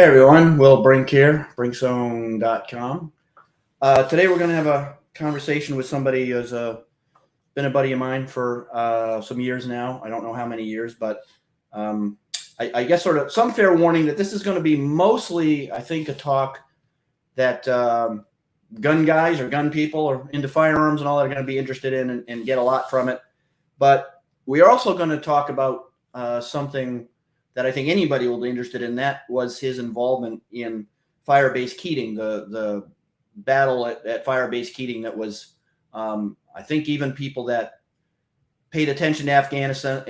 Hey everyone, Will Brink here, brinkzone.com. Today we're going to have a conversation with somebody who's been a buddy of mine for some years now. I don't know how many years, but I guess sort of some fair warning that this is going to be mostly, I think, a talk that gun guys or gun people or into firearms and all that are going to be interested in and get a lot from it. But we are also going to talk about something that I think anybody will be interested in. That was his involvement in Fire Base Keating, the battle at Fire Base Keating. That was, I think, even people that paid attention to Afghanistan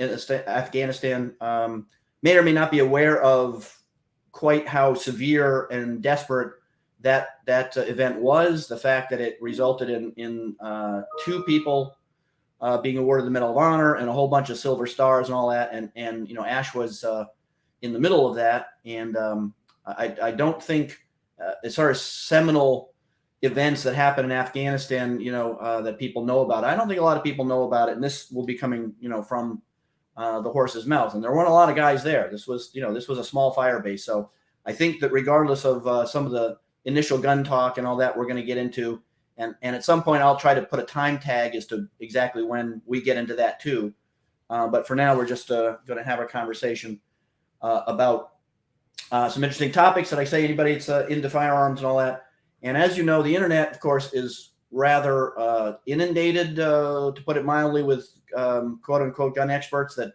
may or may not be aware of quite how severe and desperate that event was. The fact that it resulted in two people being awarded the Medal of Honor and a whole bunch of silver stars and all that. And you know, Ash was in the middle of that. And I don't think, as far as seminal events that happen in Afghanistan, you know, that people know about, I don't think a lot of people know about it. And this will be coming, you know, from the horse's mouth. And there weren't a lot of guys there. This was, you know, this was a small fire base. So I think that regardless of some of the initial gun talk and all that we're going to get into, and at some point I'll try to put a time tag as to exactly when we get into that too. But for now, we're just going to have a conversation about some interesting topics that I say anybody that's into firearms and all that. And as you know, the internet, of course, is rather inundated, to put it mildly, with quote unquote gun experts that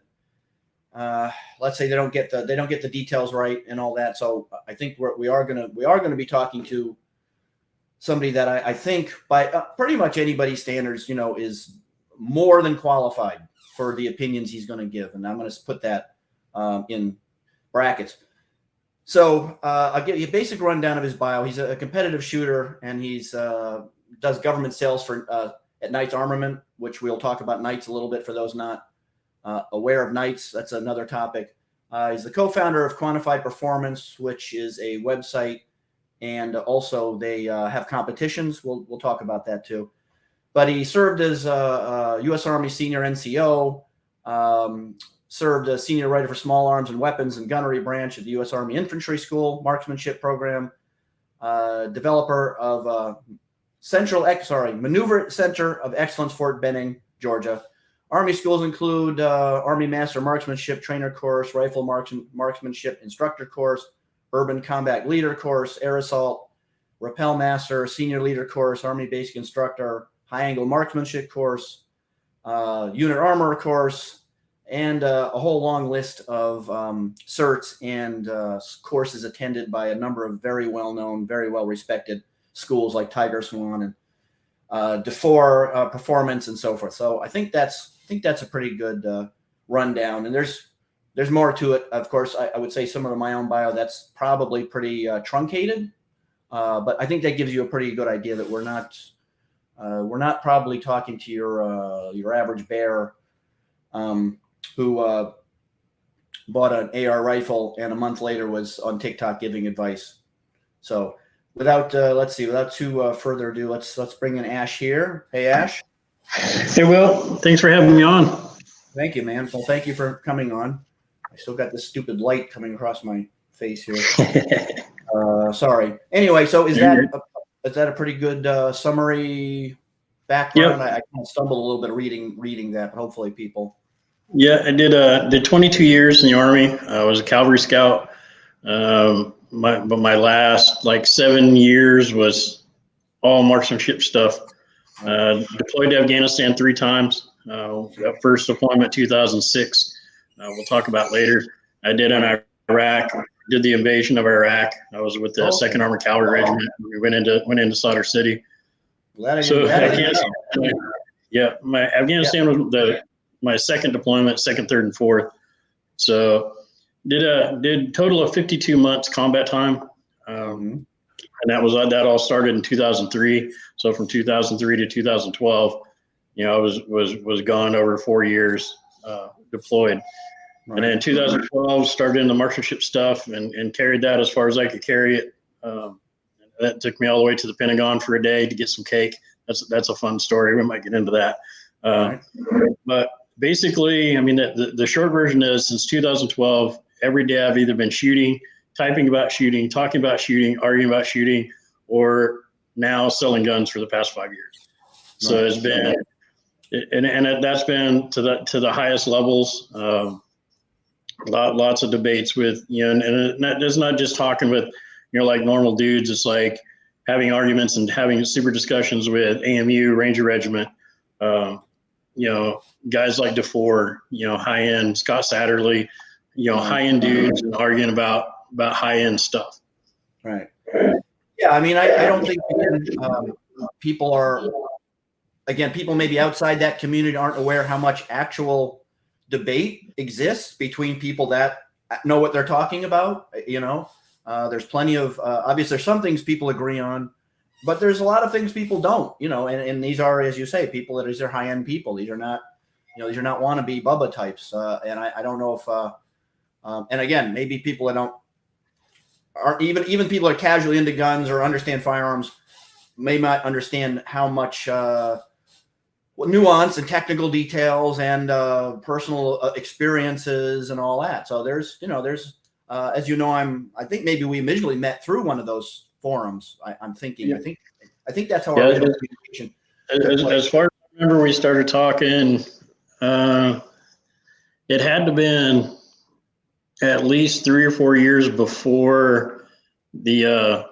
let's say they don't get the details right and all that. So I think we are going to be talking to somebody that I think by pretty much anybody's standards, you know, is more than qualified for the opinions he's going to give. And I'm going to put that in brackets. So I'll give you a basic rundown of his bio. He's a competitive shooter, and he's does government sales for at Knights Armament, which we'll talk about Knights a little bit for those not aware of Knights. That's another topic. He's the co-founder of Quantified Performance, which is a website, and also they have competitions. We'll talk about that too. But he served as US Army Senior NCO, served as senior writer for small arms and weapons and gunnery branch at the US Army Infantry School marksmanship program, developer of Maneuver Center of Excellence, Fort Benning, Georgia. Army schools include Army Master Marksmanship Trainer Course, Rifle Marksmanship Instructor Course, Urban Combat Leader Course, Air Assault, Rappel Master, Senior Leader Course, Army Basic Instructor, High Angle Marksmanship Course, Unit Armor Course, and a whole long list of certs and courses attended by a number of very well-known, very well-respected schools like Tiger Swan and DeFore Performance and so forth. So I think that's a pretty good rundown. And there's more to it. Of course, I would say some of my own bio, that's probably pretty truncated, but I think that gives you a pretty good idea that we're not probably talking to your average bear who bought an AR rifle and a month later was on TikTok giving advice. So without too further ado, let's bring in Ash here. Hey, Ash. Hey, Will. Thanks for having me on. Thank you, man. Well, thank you for coming on. I still got this stupid light coming across my face here. Sorry. Anyway, so is that a pretty good summary background? Yep. I kind of stumbled a little bit reading that, but hopefully people. Yeah, I did 22 years in the Army. I was a cavalry scout. But my last 7 years was all marksmanship stuff. Deployed to Afghanistan 3 times. First deployment 2006. We'll talk about later. I did in Iraq. Did the invasion of Iraq. I was with the 2nd Armored Cavalry Regiment. We went into Slaughter City. Afghanistan. Yeah, Afghanistan was my second deployment, 2nd, 3rd, and 4th. So did total of 52 months combat time. And that all started in 2003. So from 2003 to 2012, you know, I was gone over 4 years deployed. Right. And then in 2012 started in the marksmanship stuff and carried that as far as I could carry it. That took me all the way to the Pentagon for a day to get some cake. That's a fun story. We might get into that. Right. But basically, I mean, the short version is since 2012, every day I've either been shooting, typing about shooting, talking about shooting, arguing about shooting, or now selling guns for the past 5 years. So it's been, and that's been to the highest levels. Lots of debates with, and it's not just talking with, like normal dudes. It's like having arguments and having super discussions with AMU, Ranger Regiment, guys like DeFore, high end Scott Satterley, high end dudes, and arguing about high end stuff. Right. Yeah. I mean, I don't think people are, again, people maybe outside that community aren't aware how much actual debate exists between people that know what they're talking about. There's plenty of, obviously there's some things people agree on, but there's a lot of things people don't, and these are, as you say, these are high end people. These are not, these are not wannabe Bubba types. And I don't know if, and again, maybe people that aren't even people that are casually into guns or understand firearms may not understand how much, nuance and technical details and personal experiences and all that. So there's, as I think maybe we originally met through one of those forums. I'm thinking, I think that's how our original communication. As far as I remember, we started talking. It had to been at least 3 or 4 years before the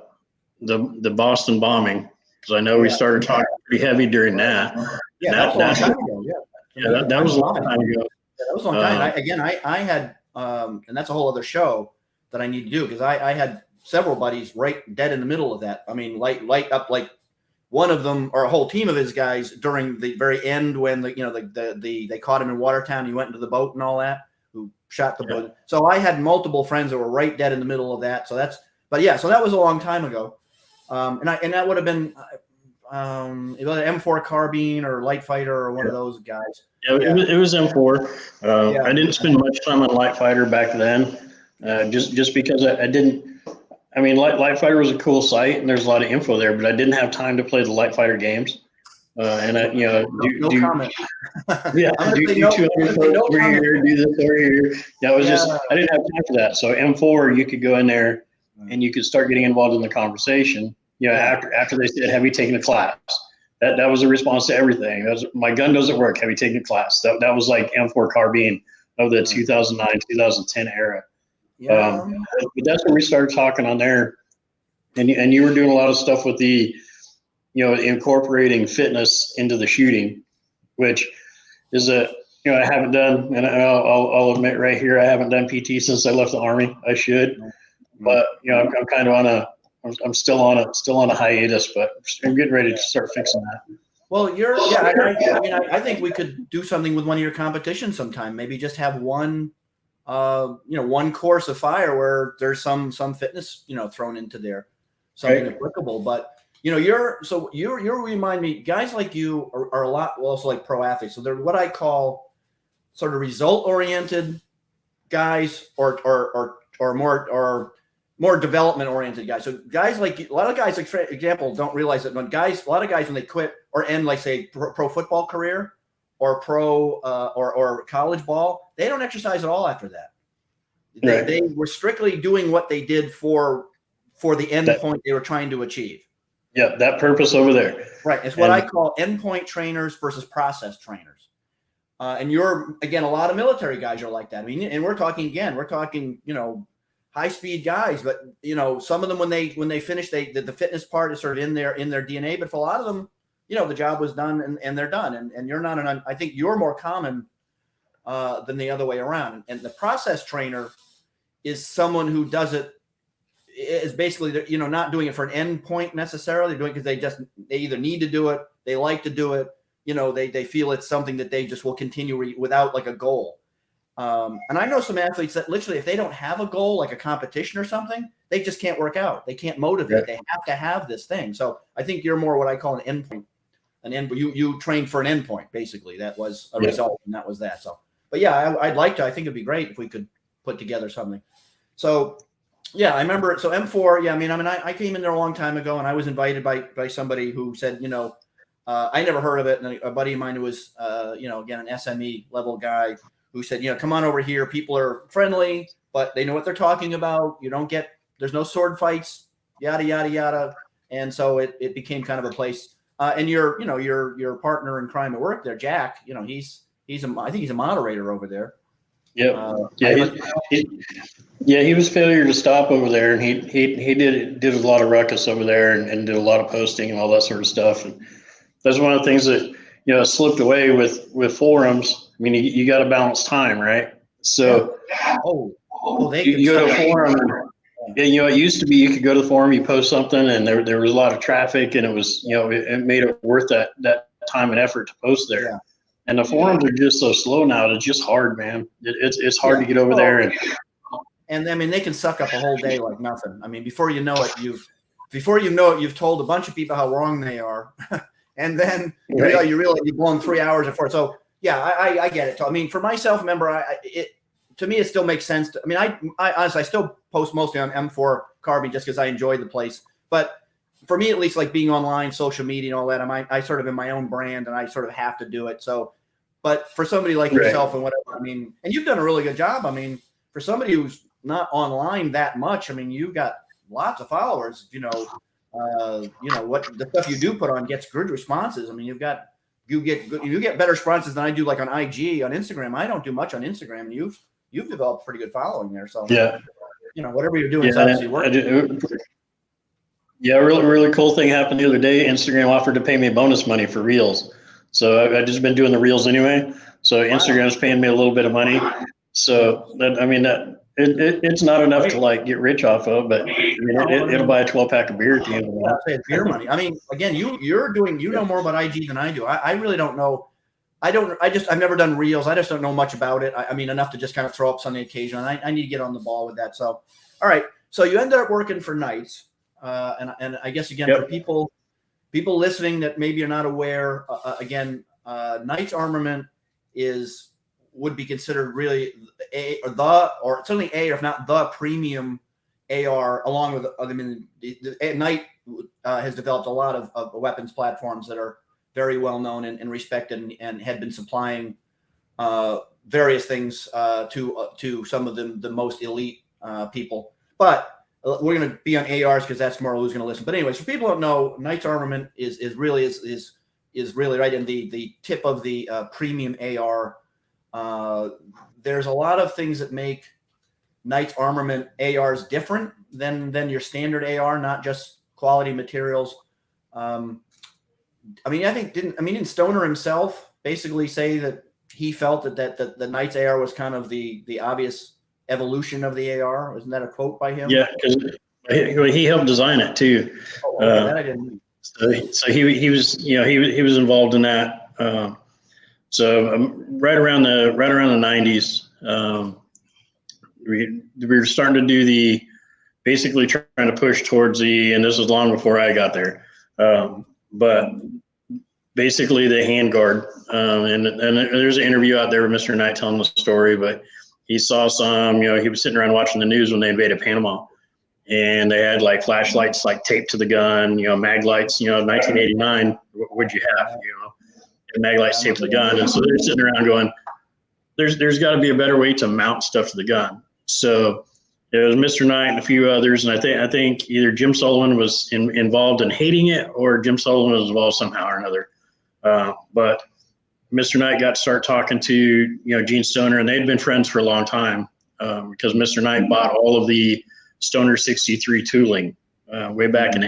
Boston bombing, because I know we started talking pretty heavy during that. Yeah, that was a long time ago. That was a long time ago. Yeah, that was a long time. I had, and that's a whole other show that I need to do, because I had several buddies right dead in the middle of that. I mean, light up, like one of them or a whole team of his guys during the very end when they caught him in Watertown. He went into the boat and all that, who shot the boat. So I had multiple friends that were right dead in the middle of that. So so that was a long time ago. And that would have been either M4 carbine or light fighter or one of those guys. It was M4. I didn't spend much time on light fighter back then, just because I didn't. I mean, light fighter was a cool site and there's a lot of info there, but I didn't have time to play the light fighter games. And I, no comment. Yeah, do 200 over here, do this over here. That was just, I didn't have time for that. So M4, you could go in there and you could start getting involved in the conversation. After they said, have you taken a class? That was a response to everything. That was, my gun doesn't work. Have you taken a class? That was like M4 carbine of the 2009, 2010 era. But that's when we started talking on there, and you were doing a lot of stuff with the, incorporating fitness into the shooting, which is I haven't done, and I'll admit right here, I haven't done PT since I left the Army. I should, but I'm kind of I'm still on a hiatus, but I'm getting ready to start fixing that. Well, I think we could do something with one of your competitions sometime. Maybe just have one course of fire where there's some fitness, thrown into there, something applicable. But you remind me, guys like you are a lot also like pro athletes. So they're what I call sort of result oriented guys, or more development oriented guys. So guys like a lot of guys, like for example, don't realize that a lot of guys when they quit or end, like say pro football career or pro or college ball, they don't exercise at all after that. They were strictly doing what they did for the end point they were trying to achieve. Yeah, that purpose over there. Right. It's what I call endpoint trainers versus process trainers. And you're, again, a lot of military guys are like that. I mean, and we're talking, high speed guys, but some of them when they finish, the fitness part is sort of in their DNA. But for a lot of them, the job was done and they're done. And you're not I think you're more common than the other way around. And the process trainer is someone who does it, is basically, not doing it for an end point necessarily. They're doing it because they either need to do it, they like to do it, they feel it's something that they just will continue without like a goal. And I know some athletes that literally, if they don't have a goal, like a competition or something, they just can't work out. They can't motivate. Right. They have to have this thing. So I think you're more what I call an endpoint. You trained for an endpoint, basically. That was a result, and that was that. So, but yeah, I'd like to. I think it'd be great if we could put together something. So, yeah, I remember. So M4. Yeah, I came in there a long time ago, and I was invited by somebody who said, I never heard of it, and a buddy of mine who was, again, an SME level guy, who said, come on over here. People are friendly, but they know what they're talking about. You don't get there's no sword fights, yada, yada, yada. And so it became kind of a place. And your partner in crime at work there, Jack, I think he's a moderator over there. Yep. He was failure to stop over there, and he did a lot of ruckus over there, and did a lot of posting and all that sort of stuff. And that's one of the things that slipped away with forums. I mean, you got to balance time, right? So you go to a forum. It used to be you could go to the forum, you post something, and there was a lot of traffic, and it was it made it worth that time and effort to post there. Yeah. And the forums are just so slow now. It's just hard, man. It's hard to get over there. And I mean, they can suck up a whole day like nothing. I mean, before you know it, you've told a bunch of people how wrong they are, and then you realize you've blown 3 hours before. So yeah, I get it. So, I mean, for myself, remember, to me, it still makes sense. I honestly, I still post mostly on M4 carbine just because I enjoy the place. But for me, at least, like being online, social media and all that, I sort of in my own brand, and I sort of have to do it. So, but for somebody like yourself and whatever, I mean, and you've done a really good job. I mean, for somebody who's not online that much, I mean, you've got lots of followers. What the stuff you do put on gets good responses. I mean, you get better responses than I do, like on IG, on Instagram. I don't do much on Instagram, and you've developed a pretty good following there. So yeah, whatever you're doing is obviously working. Yeah, a really cool thing happened the other day. Instagram offered to pay me bonus money for Reels. So I've just been doing the Reels anyway. So Instagram's paying me a little bit of money. So it's not enough to like get rich off of, but it'll buy a 12-pack of beer at the end of the month. It's beer money. I mean, again, you know more about IG than I do. I really don't know. I've never done Reels. I just don't know much about it. I mean, enough to just kind of throw up on the occasion. I need to get on the ball with that. So, all right. So you ended up working for Knights. And I guess, again, for people listening that maybe are not aware, Knights armament would be considered really or certainly or if not the premium AR, along with Knight has developed a lot of weapons platforms that are very well known and respected, and had been supplying various things to some of the most elite people. But we're going to be on ARs because that's more who's going to listen. But anyways, for people who don't know, Knights armament is really right in the tip of the premium AR. There's a lot of things that make Knights armament ARs different than your standard AR, not just quality materials. Didn't Stoner himself basically say that he felt that the Knights AR was kind of the obvious evolution of the AR? Isn't that a quote by him? Yeah, because he helped design it too. That I didn't. So he was involved in that. Right around the 90s, we were starting to do basically trying to push towards and this was long before I got there, but basically the handguard. And there's an interview out there with Mr. Knight telling the story, but he saw some, he was sitting around watching the news when they invaded Panama, and they had like flashlights like taped to the gun, mag lights, 1989, what'd you have, and mag lights taped to the gun. And so they're sitting around going, there's got to be a better way to mount stuff to the gun. So it was Mr. Knight and a few others, and I think either Jim Sullivan was involved in hating it, or Jim Sullivan was involved somehow or another. But Mr. Knight got to start talking to Gene Stoner, and they'd been friends for a long time, because Mr. Knight bought all of the Stoner 63 tooling way back in the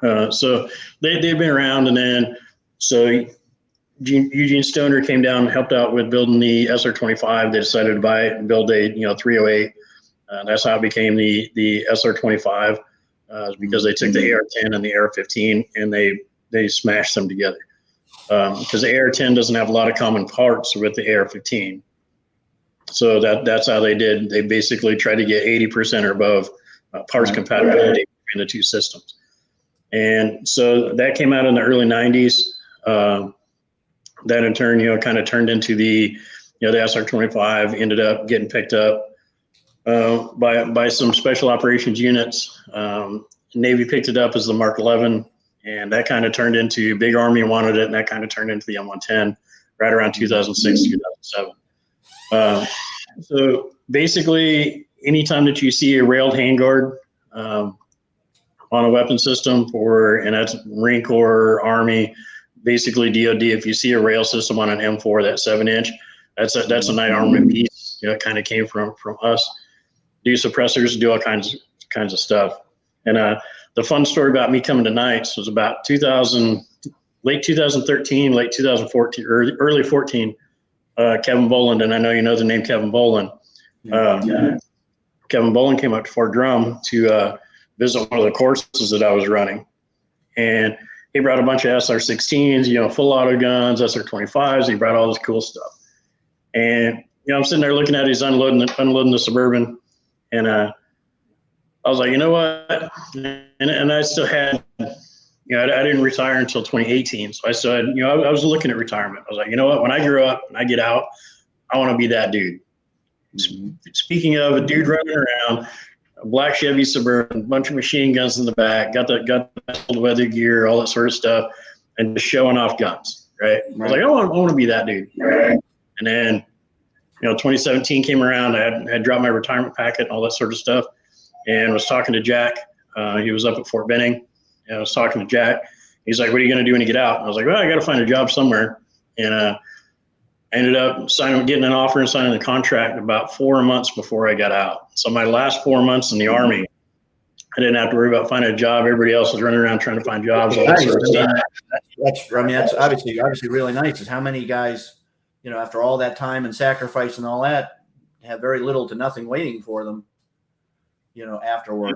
80s. So they'd been around, and then so Eugene Stoner came down and helped out with building the SR-25. They decided to buy it and build a 308. That's how it became the SR-25, because they took the AR-10 and the AR-15 and they smashed them together. Because the AR-10 doesn't have a lot of common parts with the AR-15. So that's how they did. They basically tried to get 80% or above parts compatibility between the two systems. And so that came out in the early 90s. That in turn, kind of turned into the SR-25, ended up getting picked up by some special operations units. Navy picked it up as the Mark 11. And that kind of turned into Big Army wanted it, and that kind of turned into the M110 right around 2006, 2007. So basically, anytime that you see a railed handguard on a weapon system and that's Marine Corps, Army, basically DOD, if you see a rail system on an M4, that 7-inch, that's a night armament piece. It kind of came from us. Do suppressors, do all kinds of stuff. And the fun story about me coming to Knights was about late 2013, late 2014, or early 14. Kevin Boland, and I know you know the name Kevin Boland. Kevin Boland came up to Fort Drum to visit one of the courses that I was running, and he brought a bunch of SR-16s, full auto guns, SR-25s. He brought all this cool stuff, and I'm sitting there looking at it, he's unloading the Suburban, and I was like, you know what? And I still had, I didn't retire until 2018, so I still had, I was looking at retirement. I was like, you know what? When I grow up and I get out, I want to be that dude. Speaking of a dude running around, a black Chevy Suburban, a bunch of machine guns in the back, got the weather gear, all that sort of stuff, and just showing off guns, right? I was like, I want to be that dude. Right? And then, 2017 came around. I had dropped my retirement packet, all that sort of stuff, and was talking to Jack. He was up at Fort Benning, and I was talking to Jack. He's like, what are you going to do when you get out? And I was like, well, I got to find a job somewhere. And I ended up getting an offer and signing the contract about 4 months before I got out. So my last 4 months in the Army, I didn't have to worry about finding a job. Everybody else was running around trying to find jobs. All that sort of stuff. That's obviously really nice. Is how many guys, after all that time and sacrifice and all that, have very little to nothing waiting for them, afterward.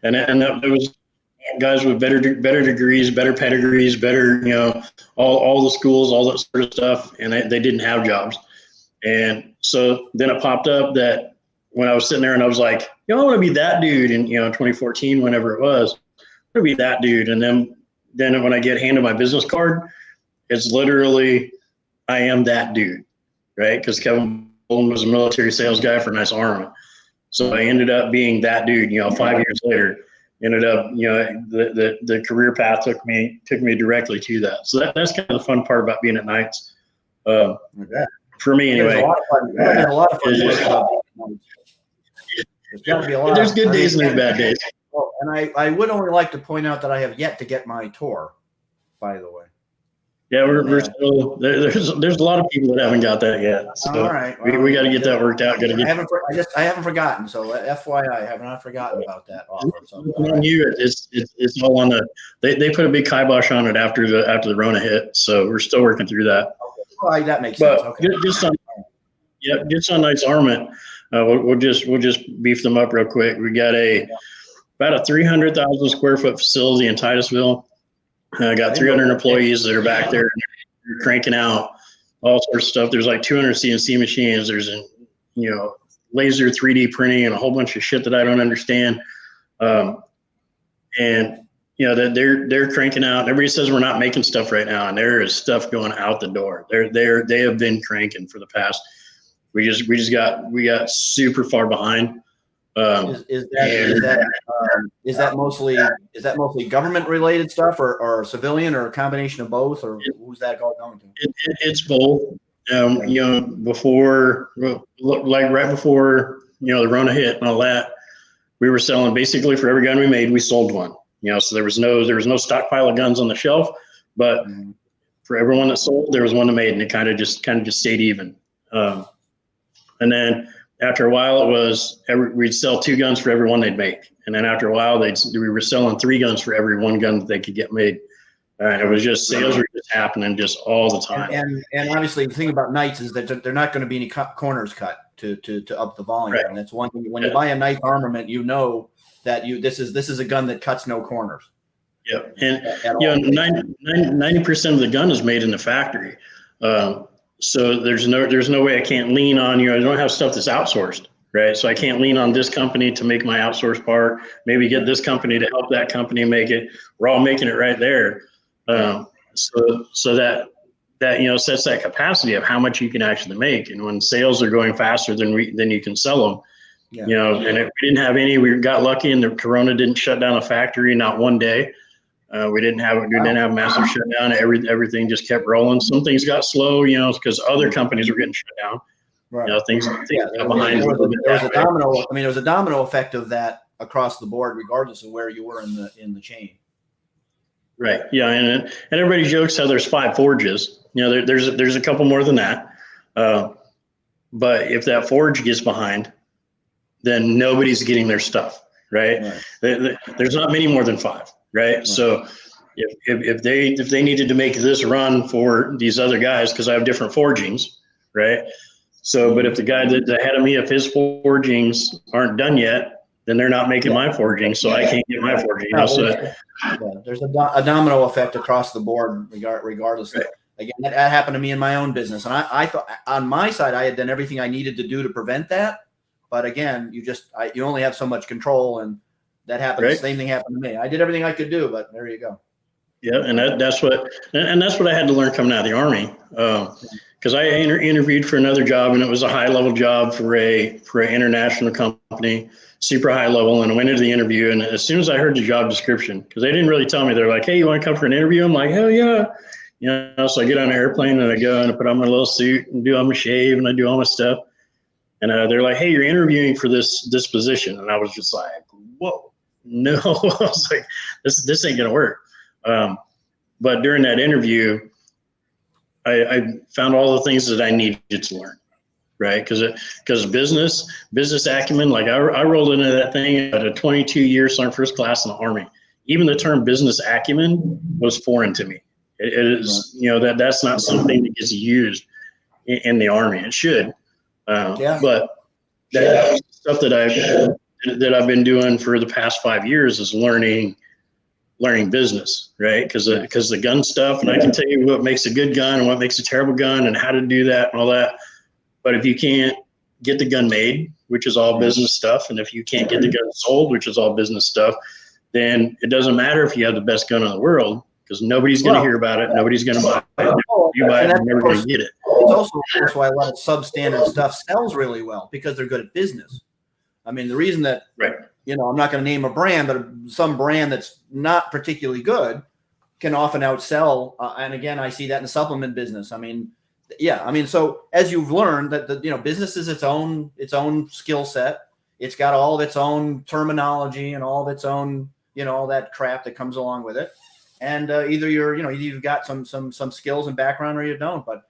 And it was guys with better degrees, better pedigrees, better, all the schools, all that sort of stuff, and they didn't have jobs. And so then it popped up that when I was sitting there and I was like, I want to be that dude in 2014, whenever it was, I want to be that dude. And then when I get handed my business card, it's literally, I am that dude, right? Because Kevin Bolton was a military sales guy for Nice Armament. So I ended up being that dude, 5 years later. Ended up, the career path took me directly to that. So that's kind of the fun part about being at Knights. For me, anyway. There's a lot of fun. There's got to be a lot. There's good days and there's bad days. Oh, and I would only like to point out that I have yet to get my tour, by the way. Yeah, we're still there's a lot of people that haven't got that yet. So all right, we got to get that worked out. I haven't forgotten. So FYI, I have not forgotten about that offer. So, it's all on the. They put a big kibosh on it after the Rona hit. So we're still working through that. Okay. Well, that makes sense. Okay. Just on Knight's Armament, we'll just beef them up real quick. We got about a 300,000 square foot facility in Titusville. I got 300 employees that are back there cranking out all sorts of stuff. There's like 200 CNC machines. There's laser 3D printing and a whole bunch of shit that I don't understand. And that they're cranking out. Everybody says we're not making stuff right now, and there is stuff going out the door. They have been cranking for the past. We got super far behind. Is that mostly government related stuff or civilian or a combination of both, or who's that all going to? It's both. Before, like right before the Rona hit and all that, we were selling basically for every gun we made, we sold one. So there was no stockpile of guns on the shelf, but for everyone that sold, there was one that made, and it kind of just stayed even. And then after a while, it was we'd sell 2 guns for every one they'd make, and then after a while, we were selling 3 guns for every 1 gun that they could get made. And it was just sales were just happening just all the time. And obviously, the thing about Knights is that they're not going to be any corners cut to up the volume. Right. And that's one thing. When you buy a Knights armament, that this is a gun that cuts no corners. Yeah, and 90% of the gun is made in the factory. So there's no way I can't lean on, I don't have stuff that's outsourced, right? So I can't lean on this company to make my outsourced part, maybe get this company to help that company make it. We're all making it right there. So that sets that capacity of how much you can actually make. And when sales are going faster than you can sell them, and if we didn't have any, we got lucky and the Corona didn't shut down the factory, not one day. We didn't have a massive shutdown. Everything just kept rolling. Some things got slow, because other companies were getting shut down. Right. You know, things got behind there a little bit. was a domino. I mean, there was a domino effect of that across the board, regardless of where you were in the chain. Right. Yeah, and everybody jokes how there's 5 forges. You know, there's a couple more than that. But if that forge gets behind, then nobody's getting their stuff. Right. There's not many more than 5. Right. So if they needed to make this run for these other guys, because I have different forgings, right? So, but if the guy that ahead of me, if his forgings aren't done yet, then they're not making my forging, so I can't get my forging. There's a domino effect across the board, regardless. Right. Again, that happened to me in my own business, and I thought on my side I had done everything I needed to do to prevent that. But again, you only have so much control, and that happened. Right. The same thing happened to me. I did everything I could do, but there you go. Yeah, and that's what I had to learn coming out of the Army, because I interviewed for another job, and it was a high level job for an international company, super high level, and I went into the interview, and as soon as I heard the job description, because they didn't really tell me, they're like, "Hey, you want to come for an interview?" I'm like, "Hell yeah!" You know, so I get on an airplane and I go and I put on my little suit and do all my shave and I do all my stuff, and they're like, "Hey, you're interviewing for this position," and I was just like, "Whoa, no!" I was like, "This ain't gonna work." But during that interview, I found all the things that I needed to learn, right? Because business acumen, like I rolled into that thing at a 22-year Sergeant First Class in the Army. Even the term business acumen was foreign to me. It is, you know, that's not something that gets used in the Army. It should, but that stuff that I've been doing for the past 5 years is learning business, right? Because the gun stuff, and I can tell you what makes a good gun and what makes a terrible gun and how to do that and all that. But if you can't get the gun made, which is all business stuff, and if you can't get the gun sold, which is all business stuff, then it doesn't matter if you have the best gun in the world, because nobody's going to hear about it. Nobody's going to buy it. You buy it, you're never going to get it. It's also why a lot of substandard stuff sells really well, because they're good at business. I mean, the reason that, you know, I'm not going to name a brand, but some brand that's not particularly good can often outsell. And again, I see that in the supplement business. I mean, so as you've learned that business is its own skill set. It's got all of its own terminology and all of its own, all that crap that comes along with it. And either you've got some skills and background or you don't. But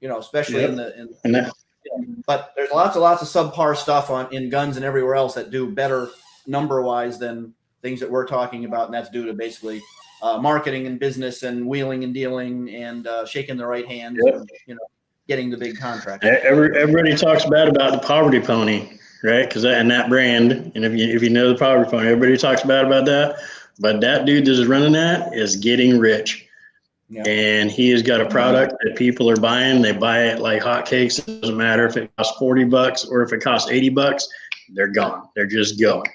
especially but there's lots of subpar stuff in guns and everywhere else that do better number wise than things that we're talking about, and that's due to basically marketing and business and wheeling and dealing and shaking the right hand, and, getting the big contract. Everybody talks bad about the Poverty Pony, right? Because that brand, and if you know the Poverty Pony, everybody talks bad about that. But that dude that is running that is getting rich. Yeah. And he has got a product that people are buying. They buy it like hotcakes. It doesn't matter if it costs $40 or if it costs $80. They're gone. They're just going,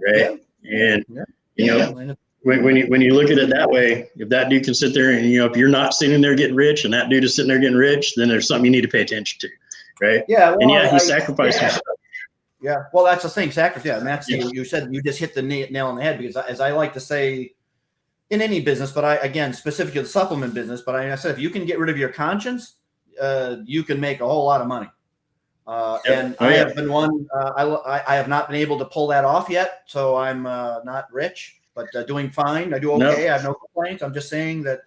right? Yeah. And when you look at it that way, if that dude can sit there and if you're not sitting there getting rich and that dude is sitting there getting rich, then there's something you need to pay attention to, right? Yeah. Well, he sacrificed himself. Yeah. Well, that's the thing. Sacrifice. Yeah. And that's you said, you just hit the nail on the head, because as I like to say, in any business, but again, specifically the supplement business, but I said, if you can get rid of your conscience, you can make a whole lot of money. And I have been one, I have not been able to pull that off yet. So I'm not rich, but doing fine. I do okay. I have no complaints. I'm just saying that,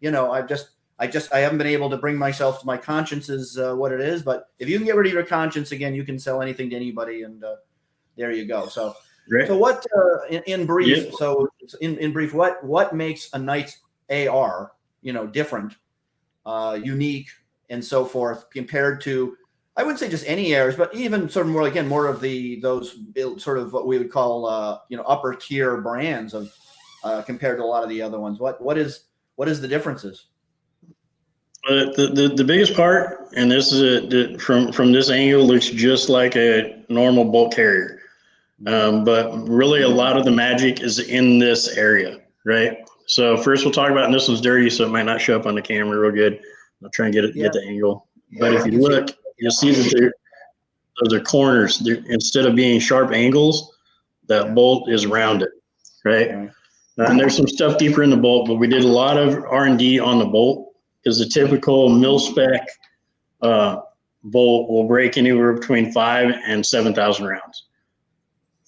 I haven't been able to bring myself to my conscience is what it is. But if you can get rid of your conscience, again, you can sell anything to anybody, and there you go. So. Right. So what, in brief? Yeah. So in brief, what makes a Knight's AR, different, unique, and so forth, compared to, I wouldn't say just any ARs, but even sort of more of those sort of what we would call upper tier brands of compared to a lot of the other ones. What is the differences? The biggest part, and this is from this angle, looks just like a normal bolt carrier. But really a lot of the magic is in this area, right? So first we'll talk about, and this one's dirty, so it might not show up on the camera real good. I'll try and get the angle. But if you look, you'll see that those are corners. Instead of being sharp angles, that bolt is rounded, right? And there's some stuff deeper in the bolt, but we did a lot of R&D on the bolt, because the typical mil-spec bolt will break anywhere between 5,000 and 7,000 rounds.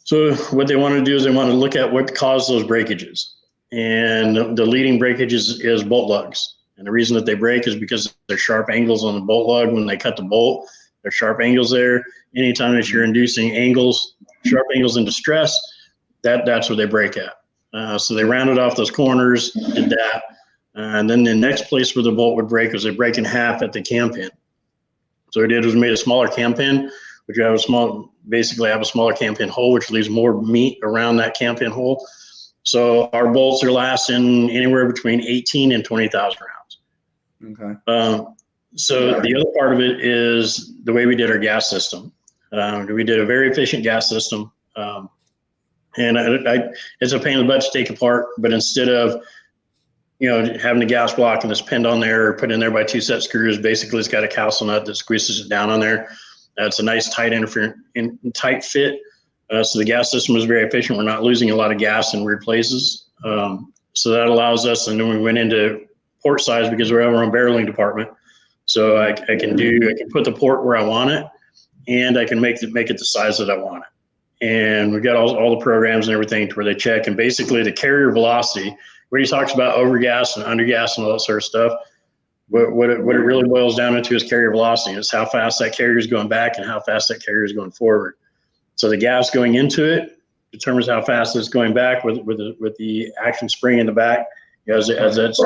So what they want to do is they want to look at what caused those breakages. And the leading breakage is bolt lugs. And the reason that they break is because there's sharp angles on the bolt lug when they cut the bolt. There's sharp angles there. Anytime that you're inducing angles, sharp angles into stress, that's where they break at. So they rounded off those corners, did that. And then the next place where the bolt would break was they break in half at the cam pin. So what it did was made a smaller cam pin, which you have basically have a smaller cam pin hole, which leaves more meat around that cam pin hole. So our bolts are lasting anywhere between 18 and 20,000 rounds. Okay. So the other part of it is the way we did our gas system. We did a very efficient gas system. And it's a pain in the butt to take apart, but instead of, having a gas block and it's pinned on there or put in there by 2 set screws, basically it's got a castle nut that squeezes it down on there. It's a nice tight fit. So the gas system was very efficient. We're not losing a lot of gas in weird places. So that allows us, and then we went into port size because we're over on barreling department. So I can put the port where I want it, and I can make it the size that I want it. And we've got all the programs and everything to where they check. And basically the carrier velocity, where he talks about overgas and undergas and all that sort of stuff, what it really boils down into is carrier velocity. It's how fast that carrier is going back and how fast that carrier is going forward. So the gas going into it determines how fast it's going back with the action spring in the back as it's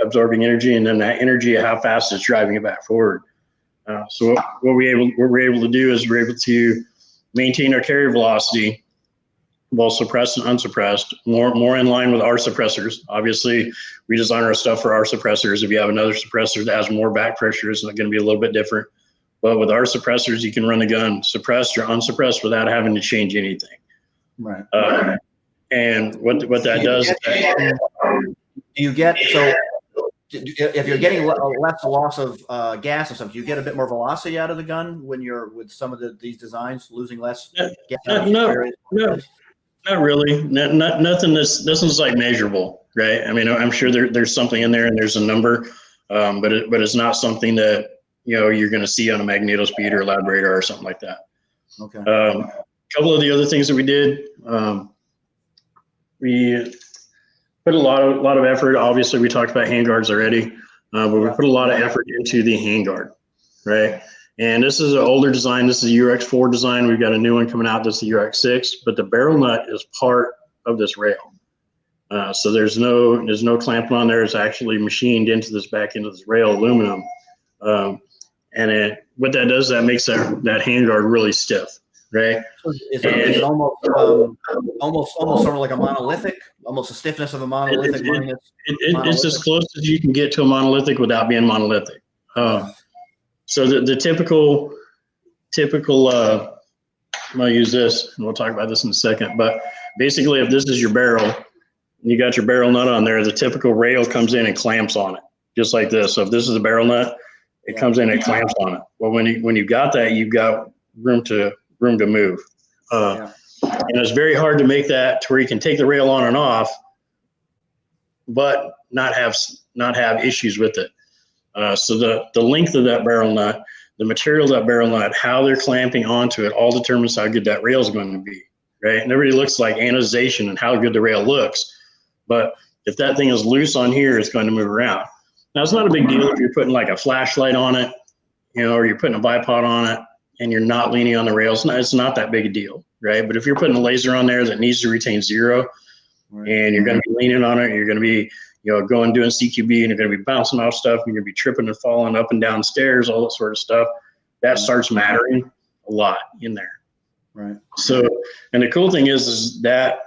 absorbing energy, and then that energy, how fast it's driving it back forward. So what we're able to do is we're able to maintain our carrier velocity, both suppressed and unsuppressed, more in line with our suppressors. Obviously, we design our stuff for our suppressors. If you have another suppressor that has more back pressure, it's going to be a little bit different. But with our suppressors, you can run the gun suppressed or unsuppressed without having to change anything. Right. And what that does is if you're getting less loss of gas or something, do you get a bit more velocity out of the gun when you're with some of these designs, losing less gas? Not really. Nothing that's like measurable, right? I mean, I'm sure there's something in there and there's a number, but it's not something that you're going to see on a magnetospeed or a lab radar or something like that. Okay. A couple of the other things that we did, we put a lot of effort. Obviously, we talked about handguards already, but we put a lot of effort into the handguard, right? And this is an older design. This is a UX4 design. We've got a new one coming out. This is the UX6, but the barrel nut is part of this rail. So there's no clamping on there. It's actually machined into this back end of this rail aluminum. And what that does, that makes that handguard really stiff, right? Is it almost sort of like a monolithic, almost the stiffness of a monolithic? It's as close as you can get to a monolithic without being monolithic. So the typical, I'm gonna use this, and we'll talk about this in a second, but basically if this is your barrel, and you got your barrel nut on there, the typical rail comes in and clamps on it, just like this. So if this is a barrel nut, it comes in and clamps on it. Well, when you got that, you've got room to move. And it's very hard to make that to where you can take the rail on and off, but not have issues with it. So the length of that barrel nut, the material of that barrel nut, how they're clamping onto it, all determines how good that rail is going to be, right? And everybody looks like anodization and how good the rail looks, but if that thing is loose on here, it's going to move around. Now, it's not a big deal if you're putting like a flashlight on it, or you're putting a bipod on it, and you're not leaning on the rails. It's not that big a deal, right? But if you're putting a laser on there that needs to retain zero, and you're going to be leaning on it, you're going to be going doing CQB, and you're going to be bouncing off stuff, and you're going to be tripping and falling up and down stairs, all that sort of stuff. That starts mattering a lot in there. Right. So, and the cool thing is that,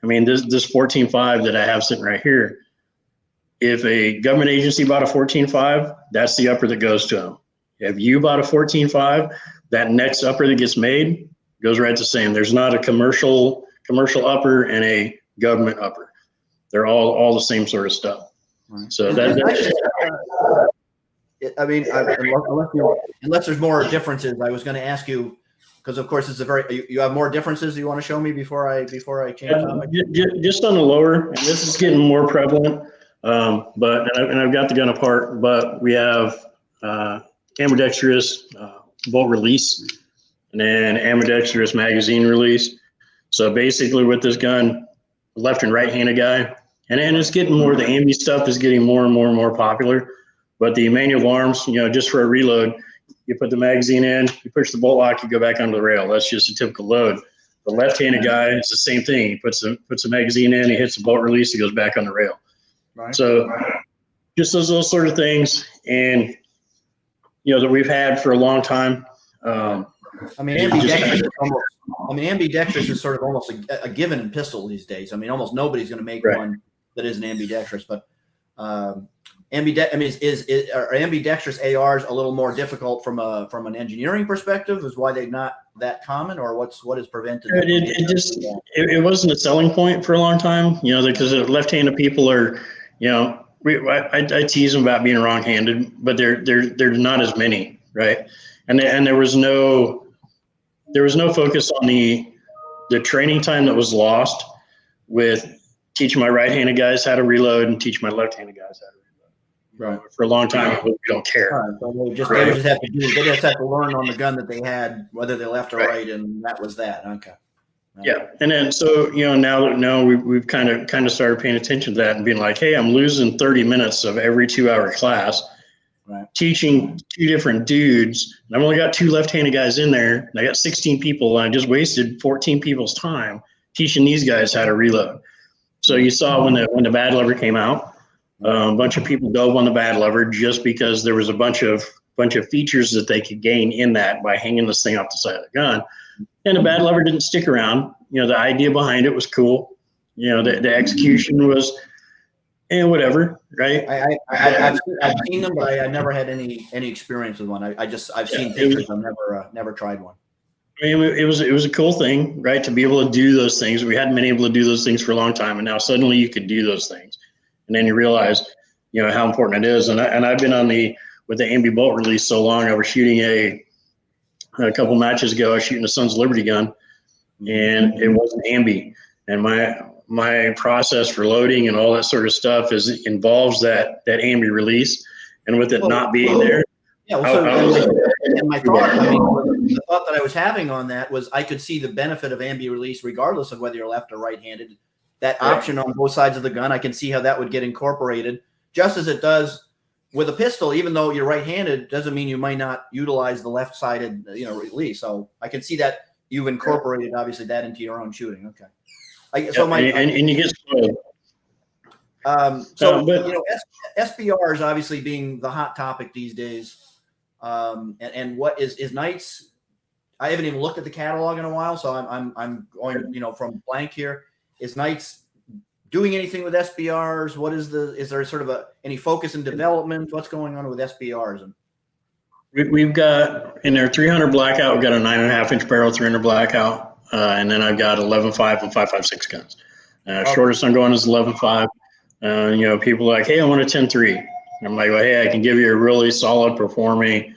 I mean, this 14.5 that I have sitting right here, if a government agency bought a 14.5, that's the upper that goes to them. If you bought a 14.5, that next upper that gets made goes right to the same. There's not a commercial upper and a government upper. They're all the same sort of stuff. Right. So unless there's more differences, I was going to ask you, because of course you have more differences you want to show me before I change topic? Just on the lower, and this is getting more prevalent. But I've got the gun apart, but we have ambidextrous, bolt release, and then ambidextrous magazine release. So basically with this gun, left and right-handed guy, and it's getting more, the ambi stuff is getting more and more popular, but the manual of arms, just for a reload, you put the magazine in, you push the bolt lock, you go back onto the rail. That's just a typical load. The left-handed guy, it's the same thing. He puts the magazine in, he hits the bolt release, he goes back on the rail. Right. So just those sort of things, and that we've had for a long time. Ambidextrous is sort of almost a given in pistol these days. I mean, almost nobody's going to make one that isn't ambidextrous. But are ambidextrous ARs a little more difficult from an engineering perspective? Is why they're not that common, or what is prevented? It wasn't a selling point for a long time. Because the left-handed people are, I tease them about being wrong-handed, but they're not as many, right? And there was no focus on the training time that was lost with teaching my right-handed guys how to reload and teach my left-handed guys how to reload. Right. For a long time, we don't care. Right. So they just have to learn on the gun that they had, whether they left or right, and that was that. Okay. Yeah, and then so now we've kind of started paying attention to that and being like, hey, I'm losing 30 minutes of every 2-hour class, teaching 2 different dudes. And I've only got 2 left-handed guys in there, and I got 16 people, and I just wasted 14 people's time teaching these guys how to reload. So you saw when the bad lever came out, a bunch of people dove on the bad lever just because there was a bunch of features that they could gain in that by hanging this thing off the side of the gun. And the bad lever didn't stick around. The idea behind it was cool. The execution was, whatever, right? I've seen them, but I never had any experience with one. I've seen pictures. I've never tried one. I mean, it was a cool thing, right? To be able to do those things. We hadn't been able to do those things for a long time, and now suddenly you could do those things, and then you realize, how important it is. And I've been with the ambi bolt release so long. I was shooting a couple matches ago. I was shooting a Sons Liberty gun, and it wasn't ambi. And my process for loading and all that sort of stuff involves that ambi release, and with it not being there. Yeah. My thought, the thought that I was having on that was I could see the benefit of ambi release regardless of whether you're left or right-handed. That option on both sides of the gun, I can see how that would get incorporated, just as it does with a pistol. Even though you're right-handed, doesn't mean you might not utilize the left-sided, release. So I can see that you've incorporated obviously that into your own shooting. Okay. And you get spoiled. SBR is obviously being the hot topic these days. And what is Knights? I haven't even looked at the catalog in a while, so I'm going from blank here. Is Knights doing anything with SBRs? Is there sort of any focus in development? What's going on with SBRs? We've got in there 300 blackout. We've got a 9.5-inch barrel, 300 blackout, and then I've got 11.5 and 5.56 guns. Shortest I'm going is 11.5. People are like, hey, I want a 10.3. I'm like, well, hey, I can give you a really solid performing,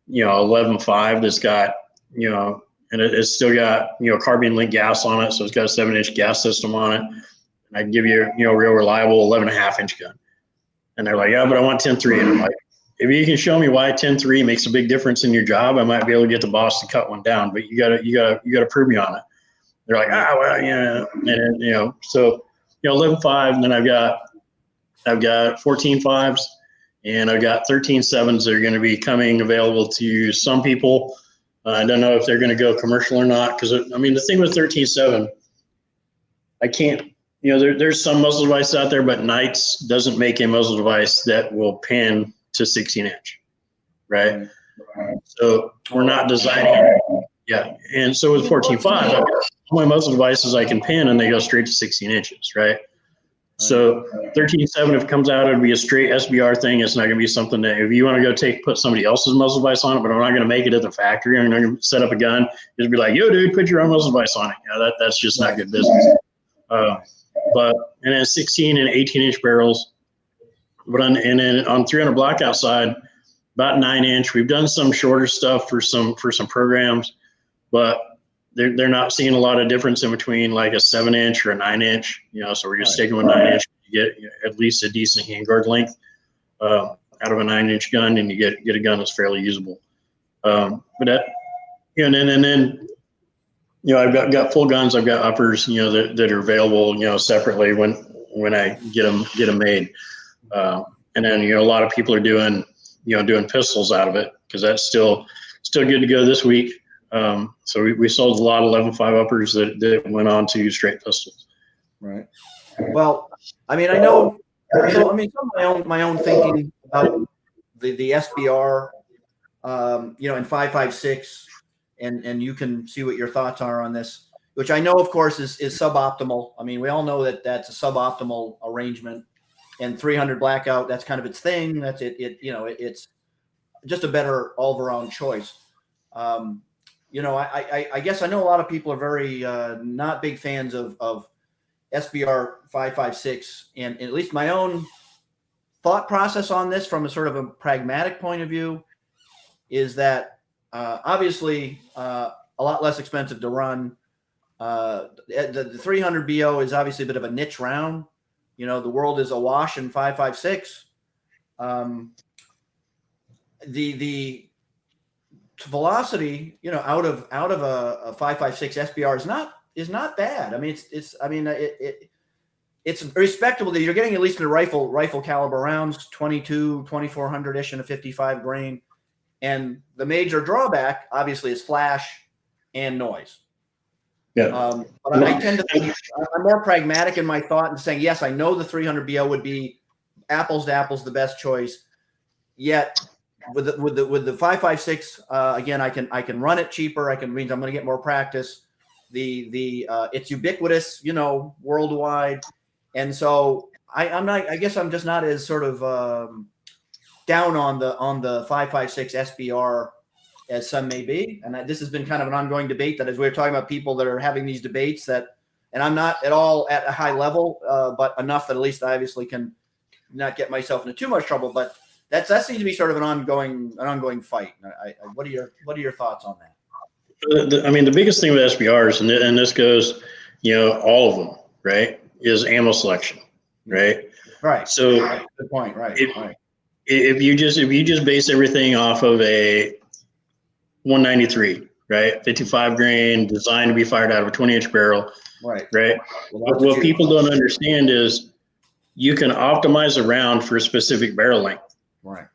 11.5 that's got, and it's still got, carbine link gas on it. So it's got a 7-inch gas system on it. And I can give you, a real reliable 11.5-inch gun. And they're like, yeah, but I want 10.3. And I'm like, if you can show me why 10.3 makes a big difference in your job, I might be able to get the boss to cut one down, but you gotta prove me on it. They're like, well, yeah. And, so, 11.5, and then I've got 14.5s. And I've got 13.7s that are going to be coming available to some people. I don't know if they're going to go commercial or not, because the thing with 13.7, I can't. There's some muzzle devices out there, but Knights doesn't make a muzzle device that will pin to 16-inch, right? So we're not designing it. Yeah, and so with 14.5, all my muzzle devices I can pin, and they go straight to 16 inches, right? So 13.7, if it comes out, it'll be a straight SBR thing. It's not going to be something that if you want to go put somebody else's muzzle device on it, but I'm not going to make it at the factory. I'm not going to set up a gun. Just be like, yo, dude, put your own muzzle device on it. That's just not good business. And then 16 and 18-inch barrels. And then on 300 blackout side, about 9-inch. We've done some shorter stuff for some programs, but they're not seeing a lot of difference in between like a 7-inch or a 9-inch, so we're just sticking with 9-inch. You get at least a decent handguard length out of a 9-inch gun, and you get a gun that's fairly usable. But that, and then I've got full guns, I've got uppers, that are available, separately when I get them made. And then, a lot of people are doing pistols out of it, because that's still good to go this week. So we sold a lot of 11.5 uppers that went on to straight pistols. Right. Well, I mean, I know. So, I mean, some of my own thinking about the SBR, and 5.56, and you can see what your thoughts are on this, which I know, of course, is suboptimal. I mean, we all know that that's a suboptimal arrangement, and 300 blackout, that's kind of its thing. That's it. It's just a better all-around choice. I guess I know a lot of people are very not big fans of SBR 5.56, and at least my own thought process on this from a sort of a pragmatic point of view is that obviously a lot less expensive to run. The 300 BO is obviously a bit of a niche round. The world is awash in 5.56. The velocity, out of a 5.56 SBR is not bad. I mean, it's respectable that you're getting at least in the rifle caliber rounds, 2400 ish in a 55 grain. And the major drawback, obviously, is flash and noise. Yeah. But I tend to think I'm more pragmatic in my thought and saying, yes, I know the 300 BO would be apples to apples the best choice. Yet with the 5.56, again, I can run it cheaper. Means I'm going to get more practice. It's ubiquitous, worldwide, and so I guess I'm just not as sort of down on the 5.56 SBR as some may be. And this has been kind of an ongoing debate, that as we're talking about people that are having these debates, and I'm not at all at a high level, but enough that at least I obviously can not get myself into too much trouble. But that seems to be sort of an ongoing fight. What are your thoughts on that? I mean, the biggest thing with SBRs, and this goes, all of them, right, is ammo selection, right? Right. So good point. Right. If you just base everything off of a 193, right, 55 grain, designed to be fired out of a 20-inch barrel, right. Well, what people don't understand is you can optimize a round for a specific barrel length. Right.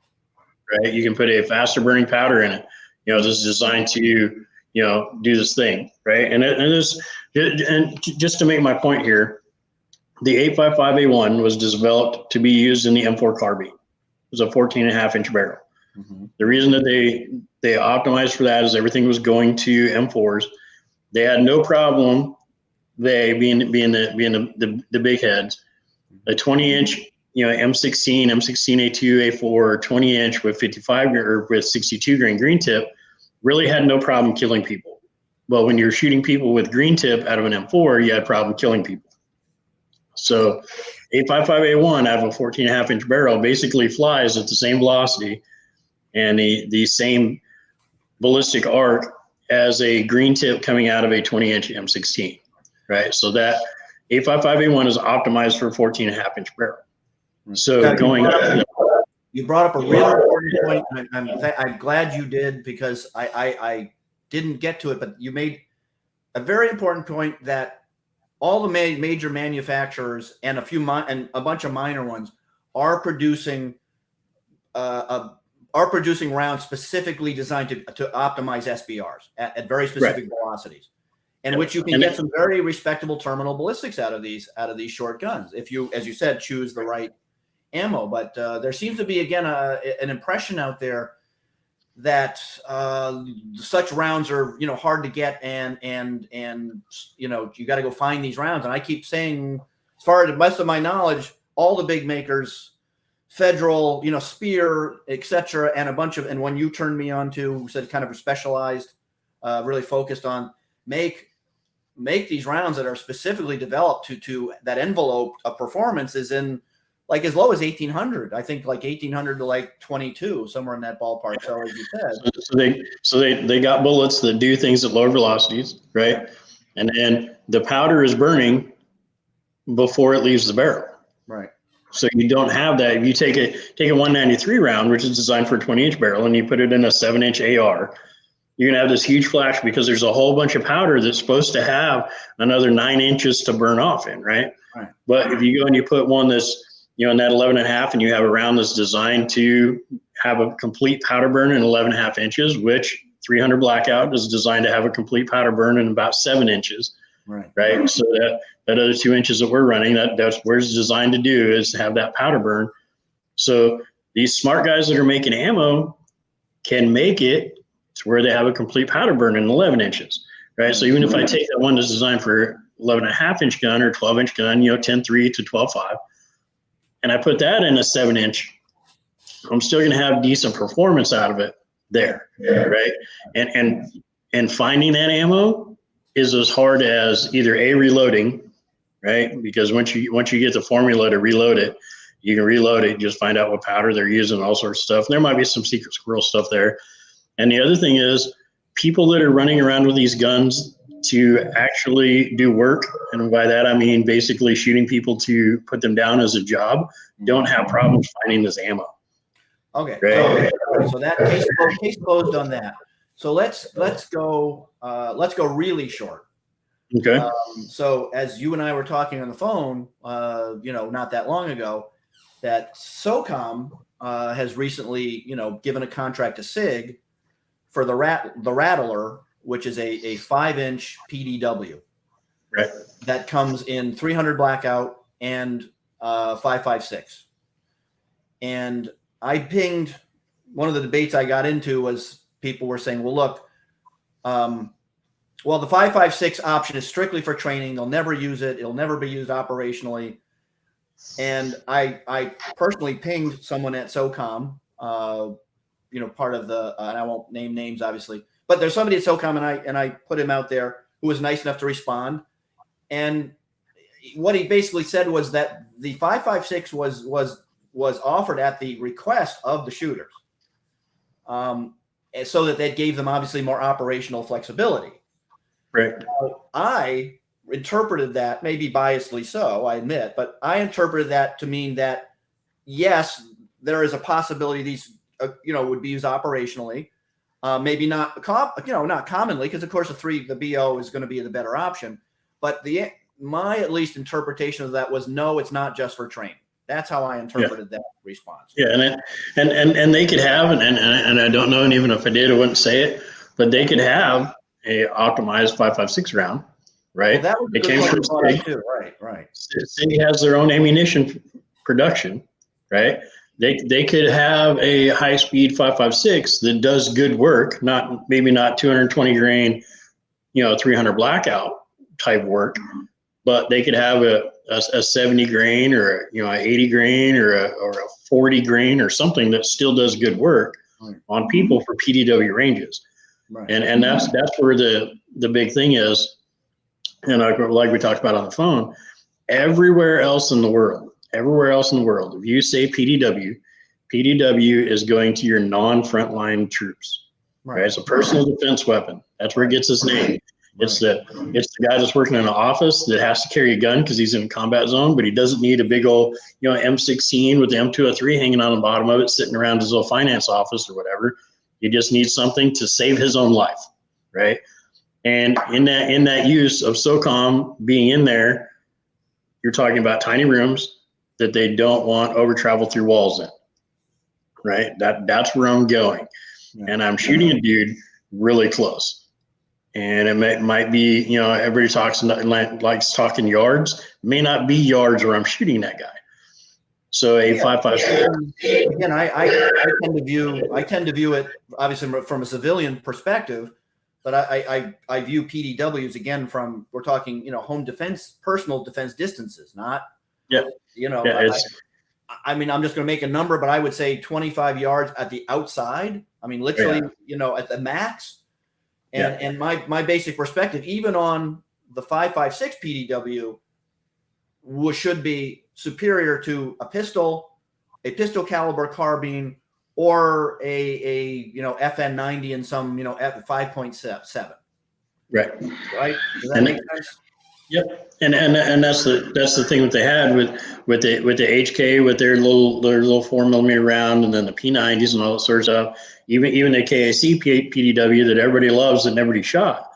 You can put a faster burning powder in it. This is designed to do this thing, right? And just to make my point here, the 8.55A1 was developed to be used in the M4 carbine. It was a 14.5-inch barrel. Mm-hmm. The reason that they optimized for that is everything was going to M4s. They had no problem, being the big heads, a 20-inch, M16, M16A2, A4, 20-inch with 55 or with 62 grain green tip really had no problem killing people. But when you're shooting people with green tip out of an M4, you had a problem killing people. So 8.55A1 out of a 14.5-inch barrel basically flies at the same velocity and the same ballistic arc as a green tip coming out of a 20-inch M16, right? So that 8.55A1 is optimized for a 14.5-inch barrel. So you brought up a really important point. I'm glad you did, because I didn't get to it, but you made a very important point that all the major manufacturers and a bunch of minor ones are producing rounds specifically designed to optimize SBRs at very specific velocities, and which you can get some very respectable terminal ballistics out of these short guns if you, as you said, choose the right ammo. But there seems to be, again, an impression out there that such rounds are hard to get, and you got to go find these rounds. And I keep saying, as far as the best of my knowledge, all the big makers, Federal, Spear, etc., and a bunch of, and when you turned me on to, said kind of specialized, really focused on make these rounds that are specifically developed to that envelope of performance is in like as low as 1800. I think like 1800 to like 22, somewhere in that ballpark. So as you said, so they got bullets that do things at lower velocities, right? And then the powder is burning before it leaves the barrel. Right. So you don't have that. If you take a 193 round, which is designed for a 20-inch barrel, and you put it in a 7-inch AR, you're gonna have this huge flash because there's a whole bunch of powder that's supposed to have another 9 inches to burn off in, right? Right. But if you go and you put one that's, in that 11.5, and you have a round that's designed to have a complete powder burn in 11.5 inches, which 300 blackout is designed to have a complete powder burn in about 7 inches. Right. So that other 2 inches that we're running, that's where it's designed to do, is to have that powder burn. So these smart guys that are making ammo can make it to where they have a complete powder burn in 11 inches. Right. So even if I take that one that's designed for 11.5 inch gun or 12-inch gun, 10.3 to 12.5, and I put that in a 7-inch, I'm still going to have decent performance out of it there. Right. And finding that ammo is as hard as either reloading, right? Because once you get the formula to reload it, you can reload it, just find out what powder they're using, all sorts of stuff. There might be some secret squirrel stuff there. And the other thing is, people that are running around with these guns to actually do work, and by that I mean basically shooting people to put them down as a job, don't have problems finding this ammo. Okay, right? so that case closed on that. So let's go really short. Okay. So as you and I were talking on the phone, not that long ago, that SOCOM has recently, given a contract to SIG for the Rattler, which is a 5-inch PDW. Right. That comes in 300 blackout and 5.56. And I pinged, one of the debates I got into was, people were saying, well, look, the 5.56 option is strictly for training. They'll never use it. It'll never be used operationally. And I personally pinged someone at SOCOM, part of the, and I won't name names, obviously, but there's somebody at SOCOM, and I put him out there who was nice enough to respond. And what he basically said was that the 5.56 was offered at the request of the shooters. So that gave them obviously more operational flexibility. Right. I interpreted that, maybe biasedly so, I admit, but I interpreted that to mean that, yes, there is a possibility these, would be used operationally. Maybe not commonly, because of course the BO is going to be the better option. But my at least interpretation of that was, no, it's not just for training. That's how I interpreted that response. Yeah, and they could have, and I don't know, and even if I did, I wouldn't say it, but they could have a optimized 5.56 round, right? Well, that was it came from SIG too. Right. SIG has their own ammunition production, right? They could have a high speed 5.56 that does good work, maybe not 220 grain, 300 blackout type work, but they could have a 70 grain or a 80 grain or a 40 grain or something that still does good work on people for PDW ranges. Right. And that's where the big thing is. And like we talked about on the phone, everywhere else in the world, if you say PDW is going to your non-frontline troops. Right. It's a personal defense weapon. That's where it gets its name. It's the guy that's working in an office that has to carry a gun because he's in a combat zone, but he doesn't need a big old, M16 with the M203 hanging on the bottom of it, sitting around his little finance office or whatever. He just needs something to save his own life, right? And in that use of SOCOM being in there, you're talking about tiny rooms that they don't want over travel through walls in, right? That's where I'm going, and I'm shooting a dude really close. And it might be, everybody likes talking yards. It may not be yards where I'm shooting that guy. So a 5.56. Again, I tend to view it obviously from a civilian perspective, but I view PDWs again from, we're talking, home defense, personal defense distances, not. Yeah. I'm just going to make a number, but I would say 25 yards at the outside. I mean, literally, at the max. And my basic perspective, even on the 5.56 PDW, should be superior to a pistol caliber carbine, or a FN90 and some F5.7. Right. Does that make sense? Yep. And that's the thing that they had with the HK with their little 4mm round, and then the P90s and all that sort of stuff. Even the KAC PDW that everybody loves and everybody shot,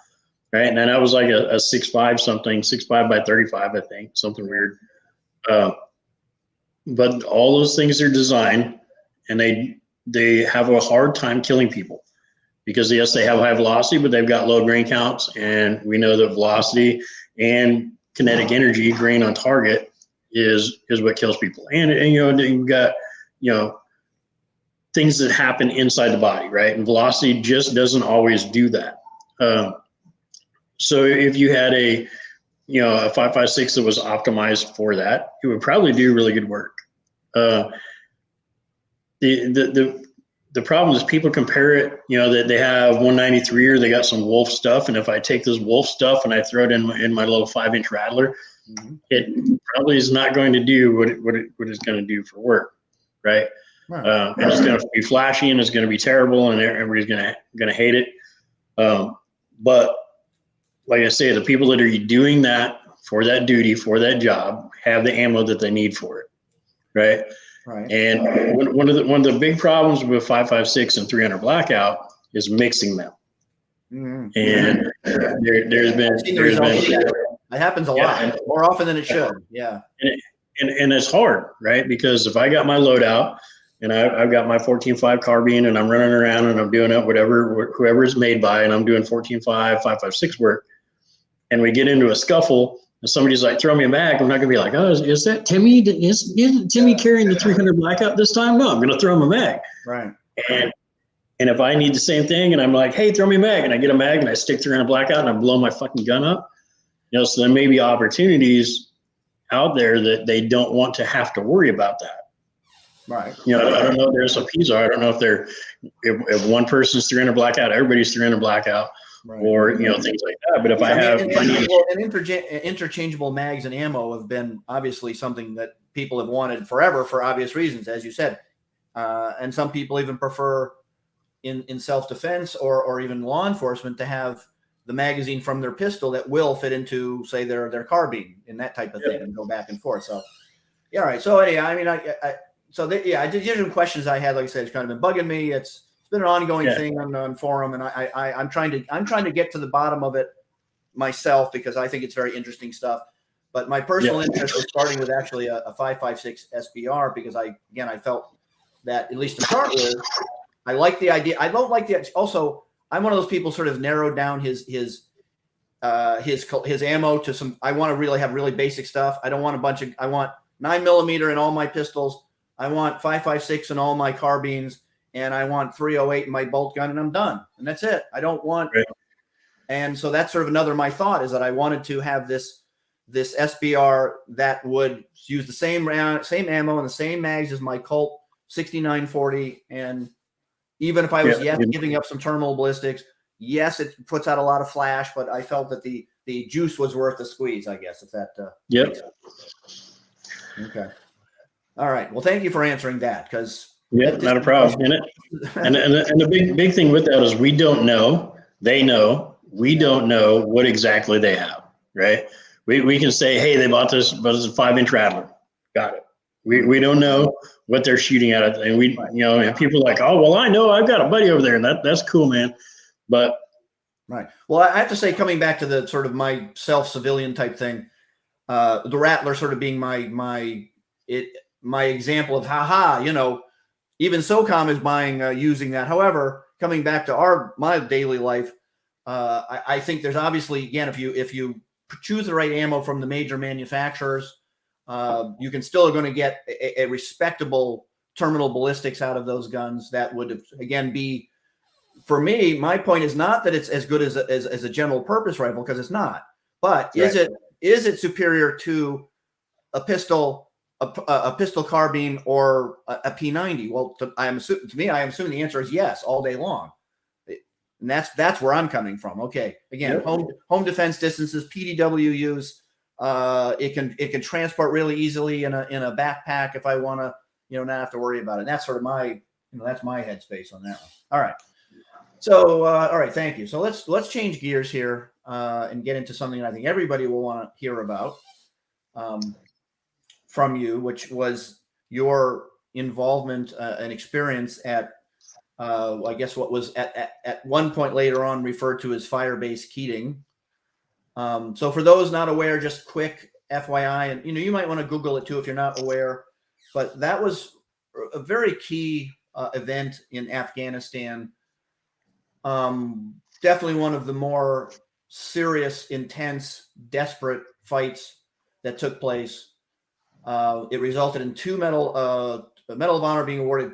right? And then that was like a 6.5 something, 6.5 by 35, I think, something weird. But all those things are designed, and they have a hard time killing people because yes, they have high velocity, but they've got low grain counts, and we know that velocity and kinetic energy, grain on target, is what kills people. And you've got things that happen inside the body, right? And velocity just doesn't always do that. So if you had a 5.56 that was optimized for that, it would probably do really good work. The problem is people compare it, that they have 193 or they got some Wolf stuff, and if I take this Wolf stuff and I throw it in my little 5-inch rattler, it probably is not going to do what it's going to do for work, right? And it's going to be flashy and it's going to be terrible and everybody's going to hate it. But like I say, the people that are doing that for that duty, for that job, have the ammo that they need for it, right? Right. And one of the big problems with 5.56 and 300 blackout is mixing them. And there's been it happens a lot, more often than it should. Yeah. And it's hard, right? Because if I got my loadout and I've got my 14.5 carbine and I'm running around and I'm doing it whoever is made by, and I'm doing 14.5, 5.56 work, and we get into a scuffle and somebody's like, throw me a mag, I'm not gonna be like, oh, is that Timmy? Is Timmy carrying the 300 blackout this time? No, I'm gonna throw him a mag. Right. And if I need the same thing and I'm like, hey, throw me a mag, and I get a mag and I stick 300 blackout and I blow my fucking gun up, so there may be opportunities out there that they don't want to have to worry about that. Right. I don't know what their SOPs are. I don't know if one person's 300 blackout, everybody's 300 blackout. Right. Or things like that. But if interchangeable mags and ammo have been obviously something that people have wanted forever for obvious reasons, as you said, and some people even prefer in self-defense or even law enforcement to have the magazine from their pistol that will fit into, say, their carbine and that type of thing, and go back and forth. So yeah, all right. So anyway, I mean, I did different questions I had. Like I said, it's kind of been bugging me. It's been an ongoing thing on forum, and I'm trying to get to the bottom of it myself because I think it's very interesting stuff. But my personal interest is starting with actually a 5.56 SBR because I felt that, at least to start with, I like the idea. I don't like the. Also, I'm one of those people sort of narrowed down his ammo to some. I want to really have really basic stuff. I don't want a bunch of. I want 9mm in all my pistols. I want 5.56 in all my carbines. And I want 308 in my bolt gun, and I'm done. And that's it. I don't want. Right. And so that's sort of my thought is that I wanted to have this SBR that would use the same ammo and the same mags as my Colt 6940. And even if I was giving up some terminal ballistics, yes, it puts out a lot of flash, but I felt that the juice was worth the squeeze, I guess, if that. Okay. All right. Well, thank you for answering that because. Yeah, not a problem. And the big thing with that is we don't know. They know. We don't know what exactly they have, right? We can say, hey, they bought this, but it's a 5-inch rattler. Got it. We don't know what they're shooting at, and and people are like, oh, well, I know, I've got a buddy over there, and that's cool, man. But right. Well, I have to say, coming back to the sort of my self-civilian type thing, the rattler sort of being my example of even SOCOM is buying using that. However, coming back to my daily life, I think there's obviously, again, if you choose the right ammo from the major manufacturers, you can still going to get a respectable terminal ballistics out of those guns. That would again be, for me, my point is not that it's as good as a general purpose rifle, because it's not. But is it superior to a pistol? A pistol carbine or a P90? Well, I am assuming the answer is yes, all day long. And that's where I'm coming from. Okay, again, home defense distances, PDW use. It can transport really easily in a backpack if I want to, not have to worry about it. And that's sort of my, that's my headspace on that one. All right. So, all right, thank you. So let's change gears here and get into something I think everybody will want to hear about from you, which was your involvement and experience at, I guess, what was at one point later on referred to as Fire Base Keating. So for those not aware, just quick FYI, and you might want to Google it too if you're not aware, but that was a very key event in Afghanistan. Definitely one of the more serious, intense, desperate fights that took place. It resulted in two Medal of Honor being awarded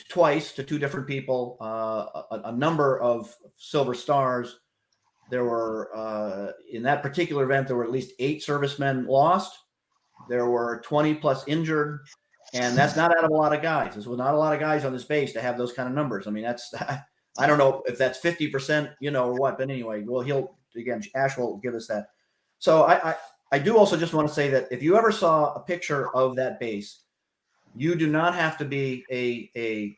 twice to two different people, a number of Silver Stars. There were, in that particular event, there were at least 8 servicemen lost. There were 20 plus injured. And that's not out of a lot of guys. There's not a lot of guys on this base to have those kind of numbers. I mean, that's, I don't know if that's 50%, or what, but anyway, well, Ash will give us that. So I do also just want to say that if you ever saw a picture of that base, you do not have to be a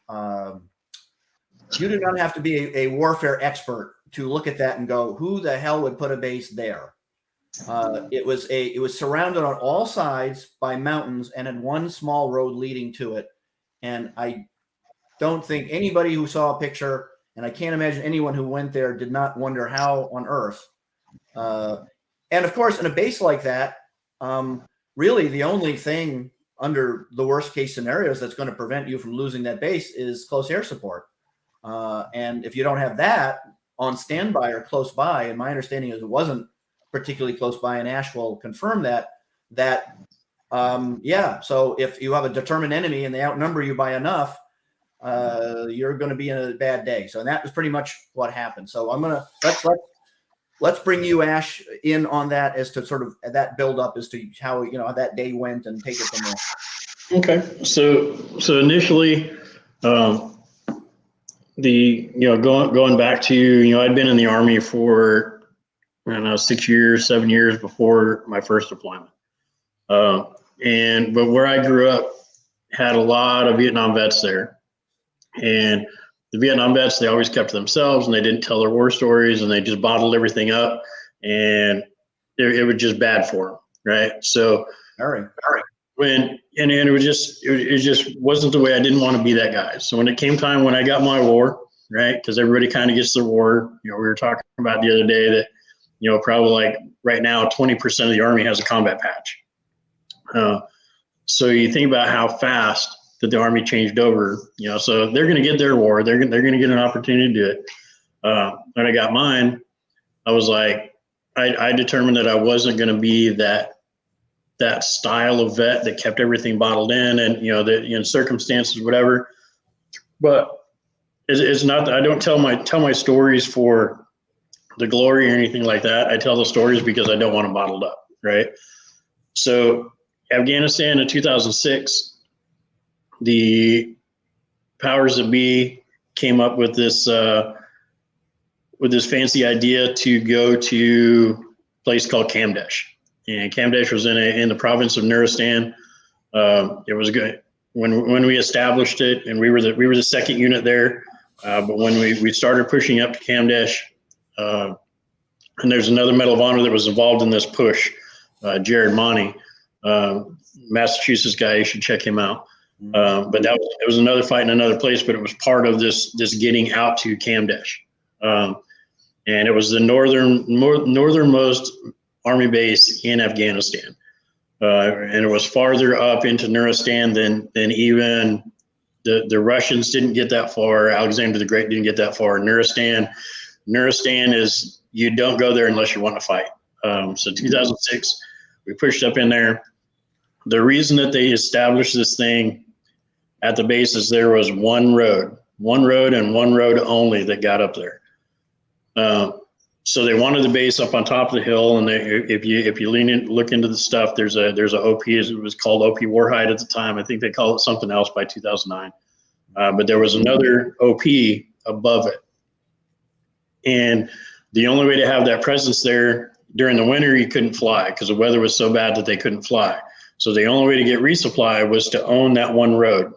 warfare expert to look at that and go, who the hell would put a base there? It was surrounded on all sides by mountains and had one small road leading to it. And I don't think anybody who saw a picture, and I can't imagine anyone who went there, did not wonder how on earth. And of course, in a base like that, really the only thing under the worst case scenarios that's going to prevent you from losing that base is close air support. And if you don't have that on standby or close by, and my understanding is it wasn't particularly close by, and Ash will confirm that, so if you have a determined enemy and they outnumber you by enough, you're going to be in a bad day. So that was pretty much what happened. So let's bring you, Ash, in on that as to sort of that build up as to how how that day went and take it from there. Okay, so initially, going back to I'd been in the Army for 6 years, 7 years before my first deployment, but where I grew up had a lot of Vietnam vets there, and the Vietnam vets, they always kept to themselves and they didn't tell their war stories and they just bottled everything up, and it was just bad for them, right? So it just wasn't the way. I didn't want to be that guy. So when it came time, when I got my war, right, because everybody kind of gets their war. We were talking about the other day that probably like right now 20% of the Army has a combat patch. So you think about how fast that the Army changed over, so they're going to get their war. They're going to get an opportunity to do it. When I got mine, I was like, I determined that I wasn't going to be that style of vet that kept everything bottled in and circumstances, whatever. But it's not that I don't tell my stories for the glory or anything like that. I tell the stories because I don't want them bottled up, right? So Afghanistan in 2006, the powers that be came up with this fancy idea to go to a place called Kamdesh, and Kamdesh was in the province of Nuristan. It was good when we established it, and we were the second unit there. But when we started pushing up to Kamdesh, and there's another Medal of Honor that was involved in this push, Jared Monty, Massachusetts guy. You should check him out. But it was another fight in another place, but it was part of this getting out to Kamdesh, and it was the northernmost Army base in Afghanistan, and it was farther up into Nuristan than even the Russians didn't get that far. Alexander the Great didn't get that far. Nuristan is, you don't go there unless you want to fight. So 2006, we pushed up in there. The reason that they established this thing at the base is there was one road and one road only that got up there. So they wanted the base up on top of the hill, and if you look into the stuff, there's a OP. It was called OP Warhide at the time. I think they call it something else by 2009. But there was another OP above it, and the only way to have that presence there during the winter, you couldn't fly because the weather was so bad that they couldn't fly. So the only way to get resupply was to own that one road.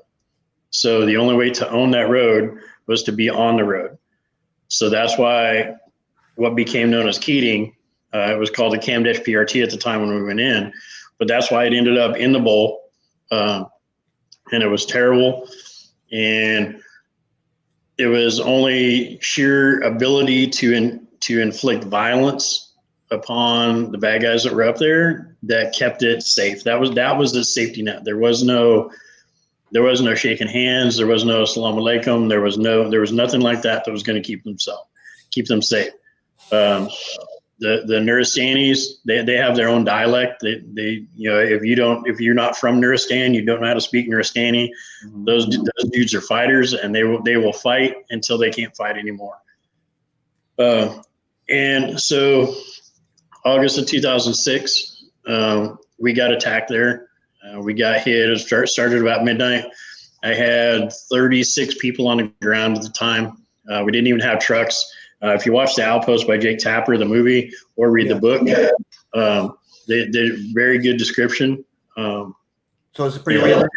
So the only way to own that road was to be on the road. So that's why what became known as Keating, it was called the CAM-PRT at the time when we went in, but that's why it ended up in the bowl. And it was terrible. And it was only sheer ability to inflict violence upon the bad guys that were up there that kept it safe. That was the safety net. There was no shaking hands. There was no salam alaikum. There was nothing like that was going to keep them safe. The Nuristanis, they have their own dialect. They if you're not from Nuristan, you don't know how to speak Nuristani. Mm-hmm. Those dudes are fighters, and they will fight until they can't fight anymore. And so August of 2006, we got attacked there. We got hit. It started about midnight. I had 36 people on the ground at the time. We didn't even have trucks. If you watch The Outpost by Jake Tapper, the movie, or read the book, they did very good description. So it's pretty realistic.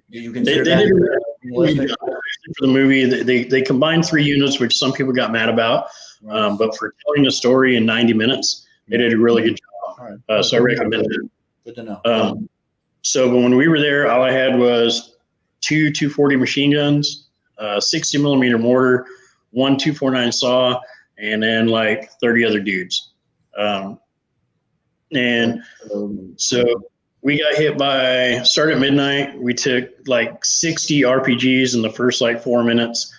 You consider they did realistic for the movie. They combined 3 units, which some people got mad about. Right. But for telling the story in 90 minutes, they did a really good job. Right. So I recommend it. Good to know. So when we were there, all I had was 2 240 machine guns, 60 millimeter mortar, 1 249 saw, and then like 30 other dudes. And so we got hit started at midnight. We took like 60 RPGs in the first like 4 minutes.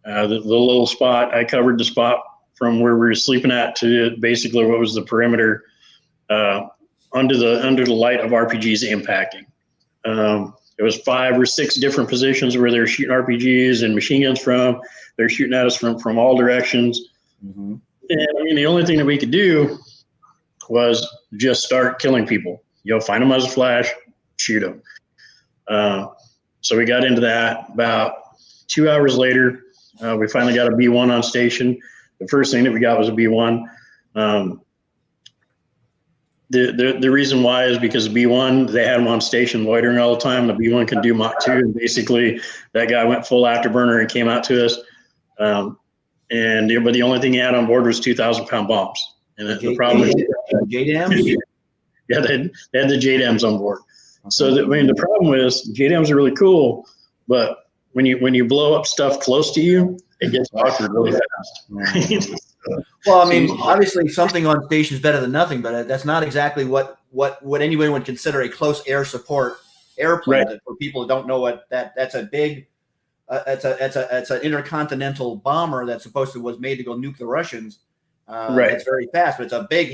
The little spot, I covered the spot from where we were sleeping at to basically what was the perimeter under the light of RPGs impacting. There was 5 or 6 different positions where they were shooting RPGs and machine guns from. They're shooting at us from all directions. Mm-hmm. And I mean, the only thing that we could do was just start killing people. Find them as a flash, shoot them. So we got into that. About 2 hours later, we finally got a B1 on station. The first thing that we got was a B1. The reason why is because the B1, they had them on station loitering all the time. The B1 could do Mach 2, and basically that guy went full afterburner and came out to us. But the only thing he had on board was 2,000-pound bombs. And the problem is JDAMs? Yeah, they had the JDAMs on board. Okay. So the problem is JDAMs are really cool, but when you blow up stuff close to you, it gets awkward really fast. Well, I mean, obviously something on station is better than nothing, but that's not exactly what anybody would consider a close air support airplane. Right. For people who don't know what that's a big, it's an intercontinental bomber that was made to go nuke the Russians. Right. It's very fast, but it's a big,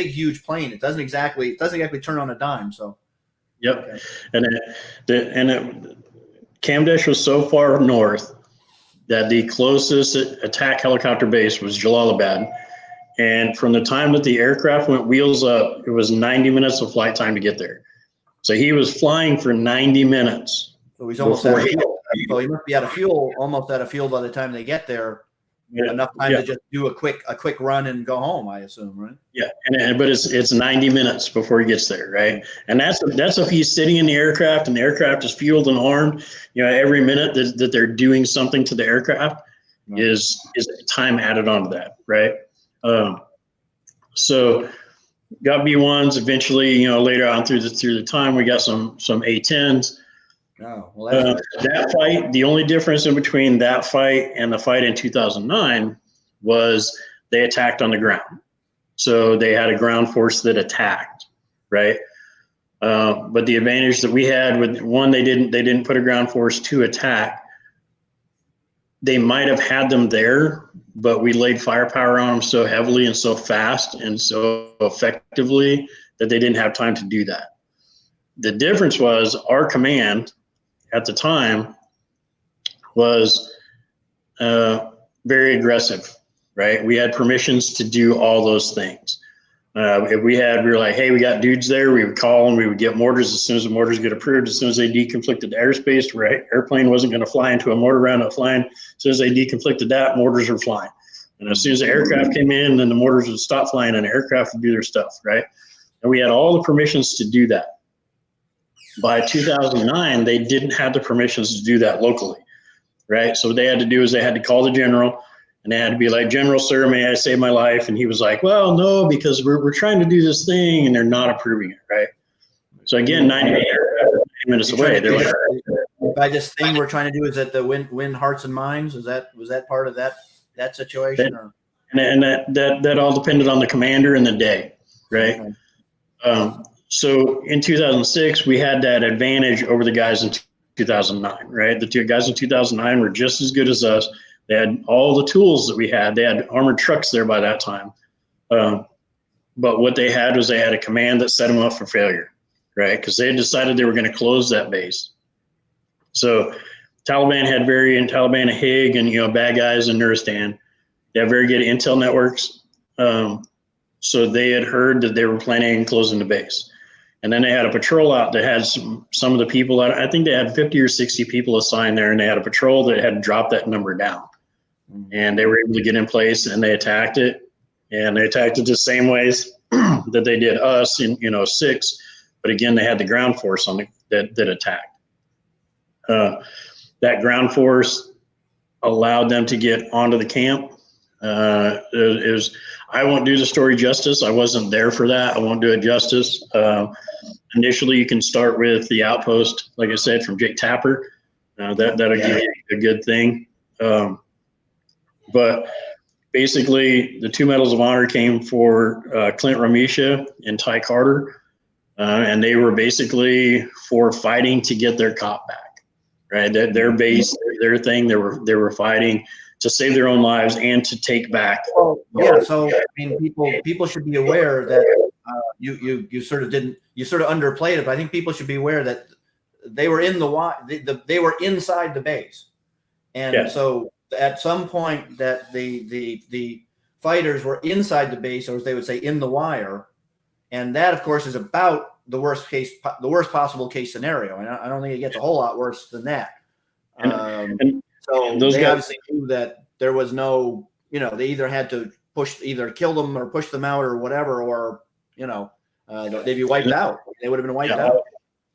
huge plane. It doesn't exactly turn on a dime. So. Yep. Okay. And Kamdesh was so far north that the closest attack helicopter base was Jalalabad. And from the time that the aircraft went wheels up, it was 90 minutes of flight time to get there. So he was flying for 90 minutes. So he's almost out of fuel. So he must be almost out of fuel by the time they get there. Yeah. Enough time to just do a quick run and go home, I assume, right? Yeah, but it's 90 minutes before he gets there, right? And that's if he's sitting in the aircraft and the aircraft is fueled and armed. Every minute that they're doing something to the aircraft is time added onto that, right? So got B1s eventually. Later on through the time, we got some A10s. Oh, well, that fight, the only difference in between that fight and the fight in 2009 was they attacked on the ground. So they had a ground force that attacked, right? But the advantage that we had with one, they didn't put a ground force to attack. They might have had them there, but we laid firepower on them so heavily and so fast and so effectively that they didn't have time to do that. The difference was our command at the time was very aggressive, right? We had permissions to do all those things. If we were like, hey, we got dudes there, we would call and we would get mortars. As soon as the mortars get approved, as soon as they deconflicted the airspace, right? Airplane wasn't going to fly into a mortar round up flying. As soon as they deconflicted that, mortars were flying. And as soon as the aircraft came in, then the mortars would stop flying and the aircraft would do their stuff, right? And we had all the permissions to do that. By 2009, they didn't have the permissions to do that locally, right? So what they had to do is they had to call the general And they had to be like, General, sir, may I save my life? And he was like, well, no, because we're trying to do this thing and they're not approving it, right? So again, 90 minutes away, they're like, by this thing we're trying to do, is that the win hearts and minds? Was that part of that situation? And that all depended on the commander and the day, right? Okay. So in 2006, we had that advantage over the guys in 2009, right? The two guys in 2009 were just as good as us. They had all the tools that we had. They had armored trucks there by that time. But what they had was they had a command that set them up for failure, right? Because they had decided they were going to close that base. So Taliban had Taliban, HIG, and bad guys in Nuristan. They have very good intel networks. So they had heard that they were planning on closing the base. And then they had a patrol out that had some of the people, I think they had 50 or 60 people assigned there, and they had a patrol that had dropped that number down. And they were able to get in place, and they attacked it. And they attacked it the same ways that they did us in 06. But again, they had the ground force on that attacked. That ground force allowed them to get onto the camp. I won't do the story justice. I wasn't there for that. I won't do it justice. Initially, you can start with the outpost, like I said, from Jake Tapper. That'll give you a good thing. But basically, the 2 medals of honor came for Clint Ramisha and Ty Carter, and they were basically for fighting to get their cop back. Right, their base, their thing. They were fighting to save their own lives and to take back. So I mean, people should be aware that you sort of underplayed it. But I think people should be aware that they were they were inside the base, and so at some point that the fighters were inside the base, or as they would say, in the wire, and that of course is about the worst possible case scenario, and I don't think it gets a whole lot worse than that. So they obviously knew that there was no, they either had to either kill them or push them out or whatever, or they'd be wiped out. They would have been wiped out.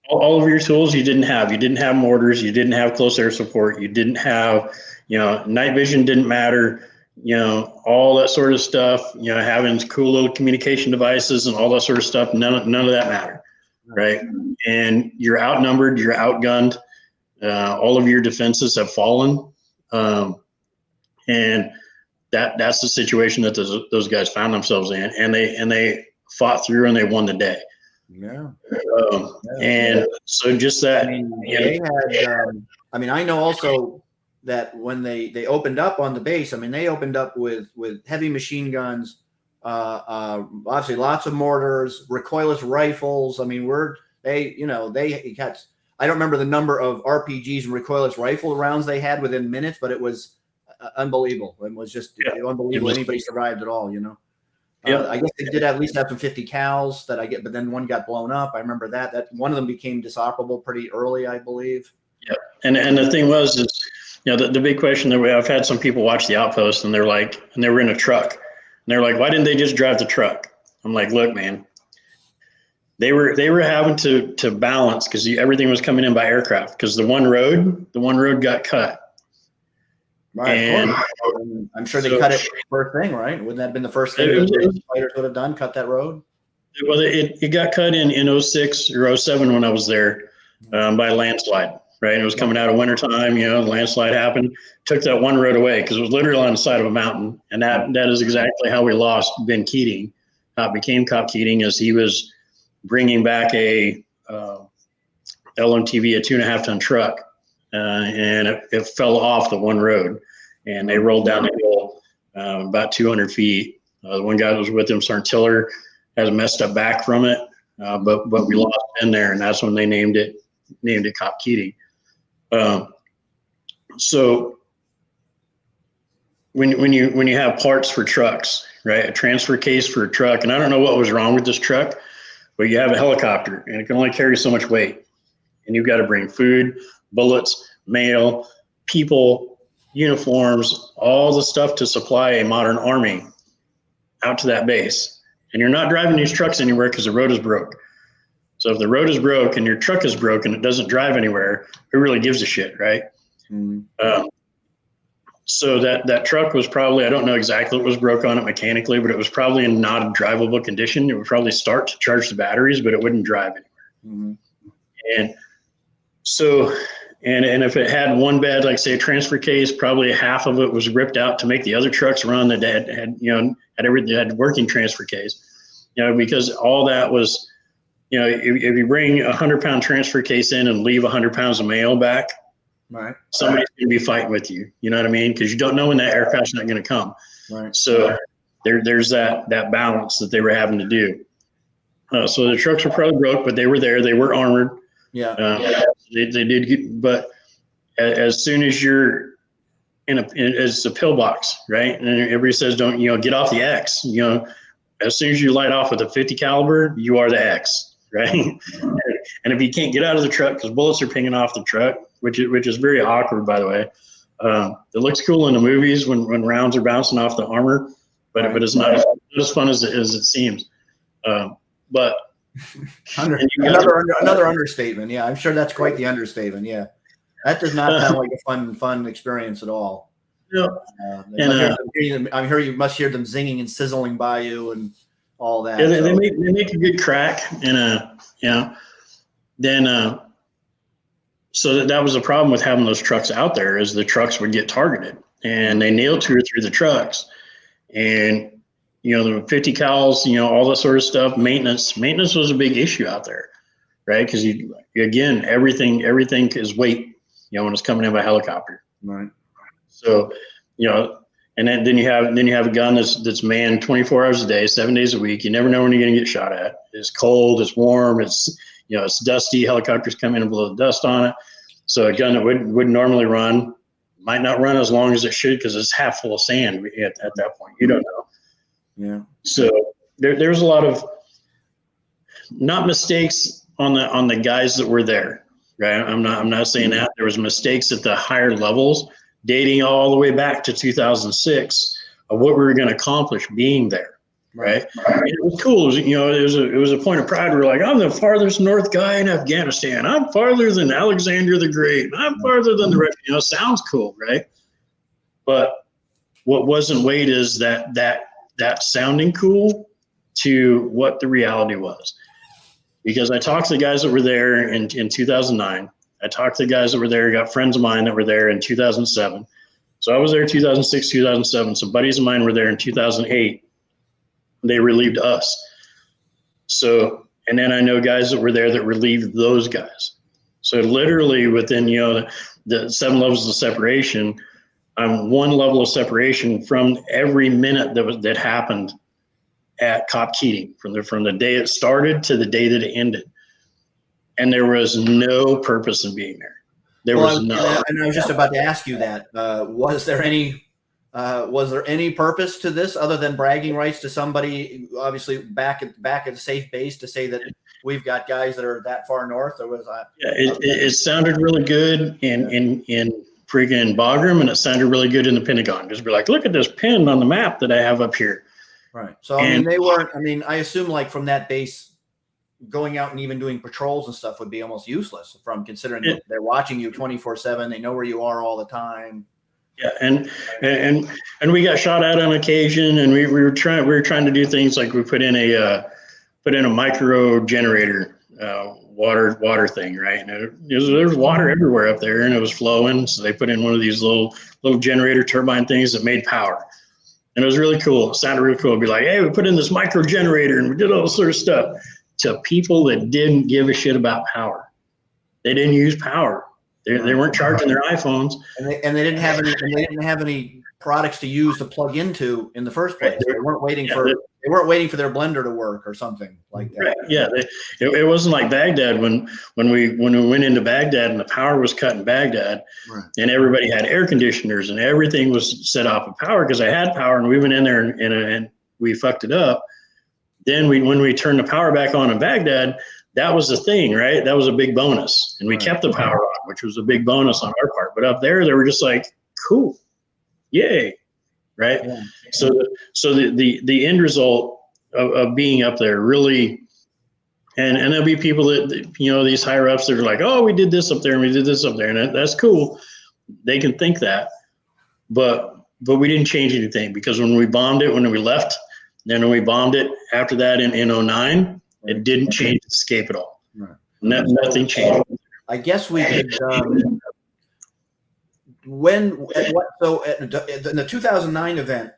All of your tools you didn't have. You didn't have mortars. You didn't have close air support. You didn't have, night vision didn't matter. All that sort of stuff. Having cool little communication devices and all that sort of stuff. None of that mattered, right? And you're outnumbered. You're outgunned. All of your defenses have fallen, and that's the situation that those guys found themselves in, and they fought through and they won the day. Yeah. And so just that. They had. I know also that when they opened up on the base, they opened up with heavy machine guns, obviously lots of mortars, recoilless rifles. They had. I don't remember the number of RPGs and recoilless rifle rounds they had within minutes, but it was unbelievable. It was just unbelievable. Anybody survived at all, I guess they did at least have some 50 cals but then one got blown up. I remember that one of them became disoperable pretty early, I believe. Yeah. And the thing was, the big question that I've had some people watch the Outpost and they were in a truck and they're like, why didn't they just drive the truck? I'm like, look, man, they were having to balance because everything was coming in by aircraft because the one road got cut. Right, and I'm sure they cut it first thing, right? Wouldn't that have been the first thing the fighters would have done? Cut that road? Well, it got cut in 06 or 07 when I was there by a landslide, right? It was coming out of wintertime, the landslide happened, took that one road away because it was literally on the side of a mountain, and that is exactly how we lost Ben Keating. How it became Cop Keating as he was bringing back a LMTV, a 2.5-ton truck, and it fell off the one road, and they rolled down the hill about 200 feet. The one guy that was with him, Sergeant Tiller, has a messed up back from it, but we lost in there, and that's when they named it Cop Keating. So when you have parts for trucks, right, a transfer case for a truck, and I don't know what was wrong with this truck, but you have a helicopter and it can only carry so much weight, and you've got to bring food, bullets, mail, people, uniforms, all the stuff to supply a modern army out to that base. And you're not driving these trucks anywhere because the road is broke. So if the road is broke and your truck is broke and it doesn't drive anywhere, who really gives a shit, right? Mm-hmm. So that truck was probably, I don't know exactly what was broke on it mechanically, but it was probably in not a drivable condition. It would probably start to charge the batteries, but it wouldn't drive anywhere. And so, and if it had one bed, like say a transfer case, probably half of it was ripped out to make the other trucks run that had everything, had working transfer case, because all that was, if you bring a 100-pound transfer case in and leave 100 pounds of mail back, right, somebody's going to be fighting with you. You know what I mean? Because you don't know when that aircraft's not going to come. right. So there's that balance that they were having to do. So the trucks were probably broke, but they were there. They were armored. Yeah. They did get, but as soon as you're it's a pillbox, right? And everybody says, don't, get off the X, as soon as you light off with a 50 caliber, you are the X, right? And if you can't get out of the truck because bullets are pinging off the truck, which is very awkward, by the way. It looks cool in the movies when rounds are bouncing off the armor, but it's not as fun as it seems. But another understatement. Yeah, I'm sure that's quite the understatement. Yeah, that does not sound like a fun experience at all. No. I'm sure you must hear them zinging and sizzling by you and all that. Yeah, they make a good crack, and then so that was the problem with having those trucks out there, is the trucks would get targeted, and they nailed 2 or 3 of the trucks, and the 50 cals, all that sort of stuff. Maintenance was a big issue out there, right? Because again, everything is weight, when it's coming in by helicopter, right? So, and then you have a gun that's manned 24 hours a day, 7 days a week. You never know when you're going to get shot at. It's cold, it's warm, it's it's dusty. Helicopters come in and blow the dust on it. So a gun that would normally run might not run as long as it should because it's half full of sand at that point. You don't know. Yeah. So there's a lot of not mistakes on the guys that were there, right? I'm not saying that. There was mistakes at the higher levels, dating all the way back to 2006 of what we were going to accomplish being there. Right. And it was cool. It was a point of pride. We're like, I'm the farthest north guy in Afghanistan. I'm farther than Alexander the Great. I'm farther than the rest. Sounds cool, right? But what wasn't weighed is that sounding cool to what the reality was. Because I talked to the guys that were there in 2009. I talked to the guys that were there, got friends of mine that were there in 2007. So I was there in 2006, 2007. Some buddies of mine were there in 2008. They relieved us. So, and then I know guys that were there that relieved those guys. So literally within, the 7 levels of separation, I'm 1 level of separation from every minute that happened at KAC Keating, from the day it started to the day that it ended. And there was no purpose in being there. There was no. And I was just about to ask you that. Was there any purpose to this other than bragging rights to somebody, obviously back at a safe base, to say that we've got guys that are that far north? Or was it sounded really good in freaking Bagram, and it sounded really good in the Pentagon. Just be like, look at this pin on the map that I have up here. Right. So they weren't. I assume like from that base, going out and even doing patrols and stuff would be almost useless, from considering they're watching you 24/7. They know where you are all the time. Yeah, and we got shot at on occasion, and we were trying to do things like we put in a micro generator water thing, right? And there's water everywhere up there, and it was flowing, so they put in one of these little generator turbine things that made power, and it was really cool. It sounded really cool. It'd be like, hey, we put in this micro generator, and we did all this sort of stuff to people that didn't give a shit about power. They didn't use power. They weren't charging their iPhones, and they didn't have any products to use to plug into in the first place. They weren't waiting for their blender to work or something like that. Right. Yeah, it wasn't like Baghdad when we went into Baghdad and the power was cut in Baghdad, right, and everybody had air conditioners and everything was set off with power because I had power, and we went in there and we fucked it up. Then when we turned the power back on in Baghdad, that was the thing, right? That was a big bonus. And we kept the power on, which was a big bonus on our part. But up there, they were just like, cool, yay, right? Yeah. So the end result of being up there really, and there'll be people that, these higher ups that are like, oh, we did this up there and we did this up there. And that's cool. They can think that. but we didn't change anything, because when we bombed it, when we left, then when we bombed it after that in 09, it didn't change the escape at all. Right. Nothing changed. I guess we could, in the 2009 event,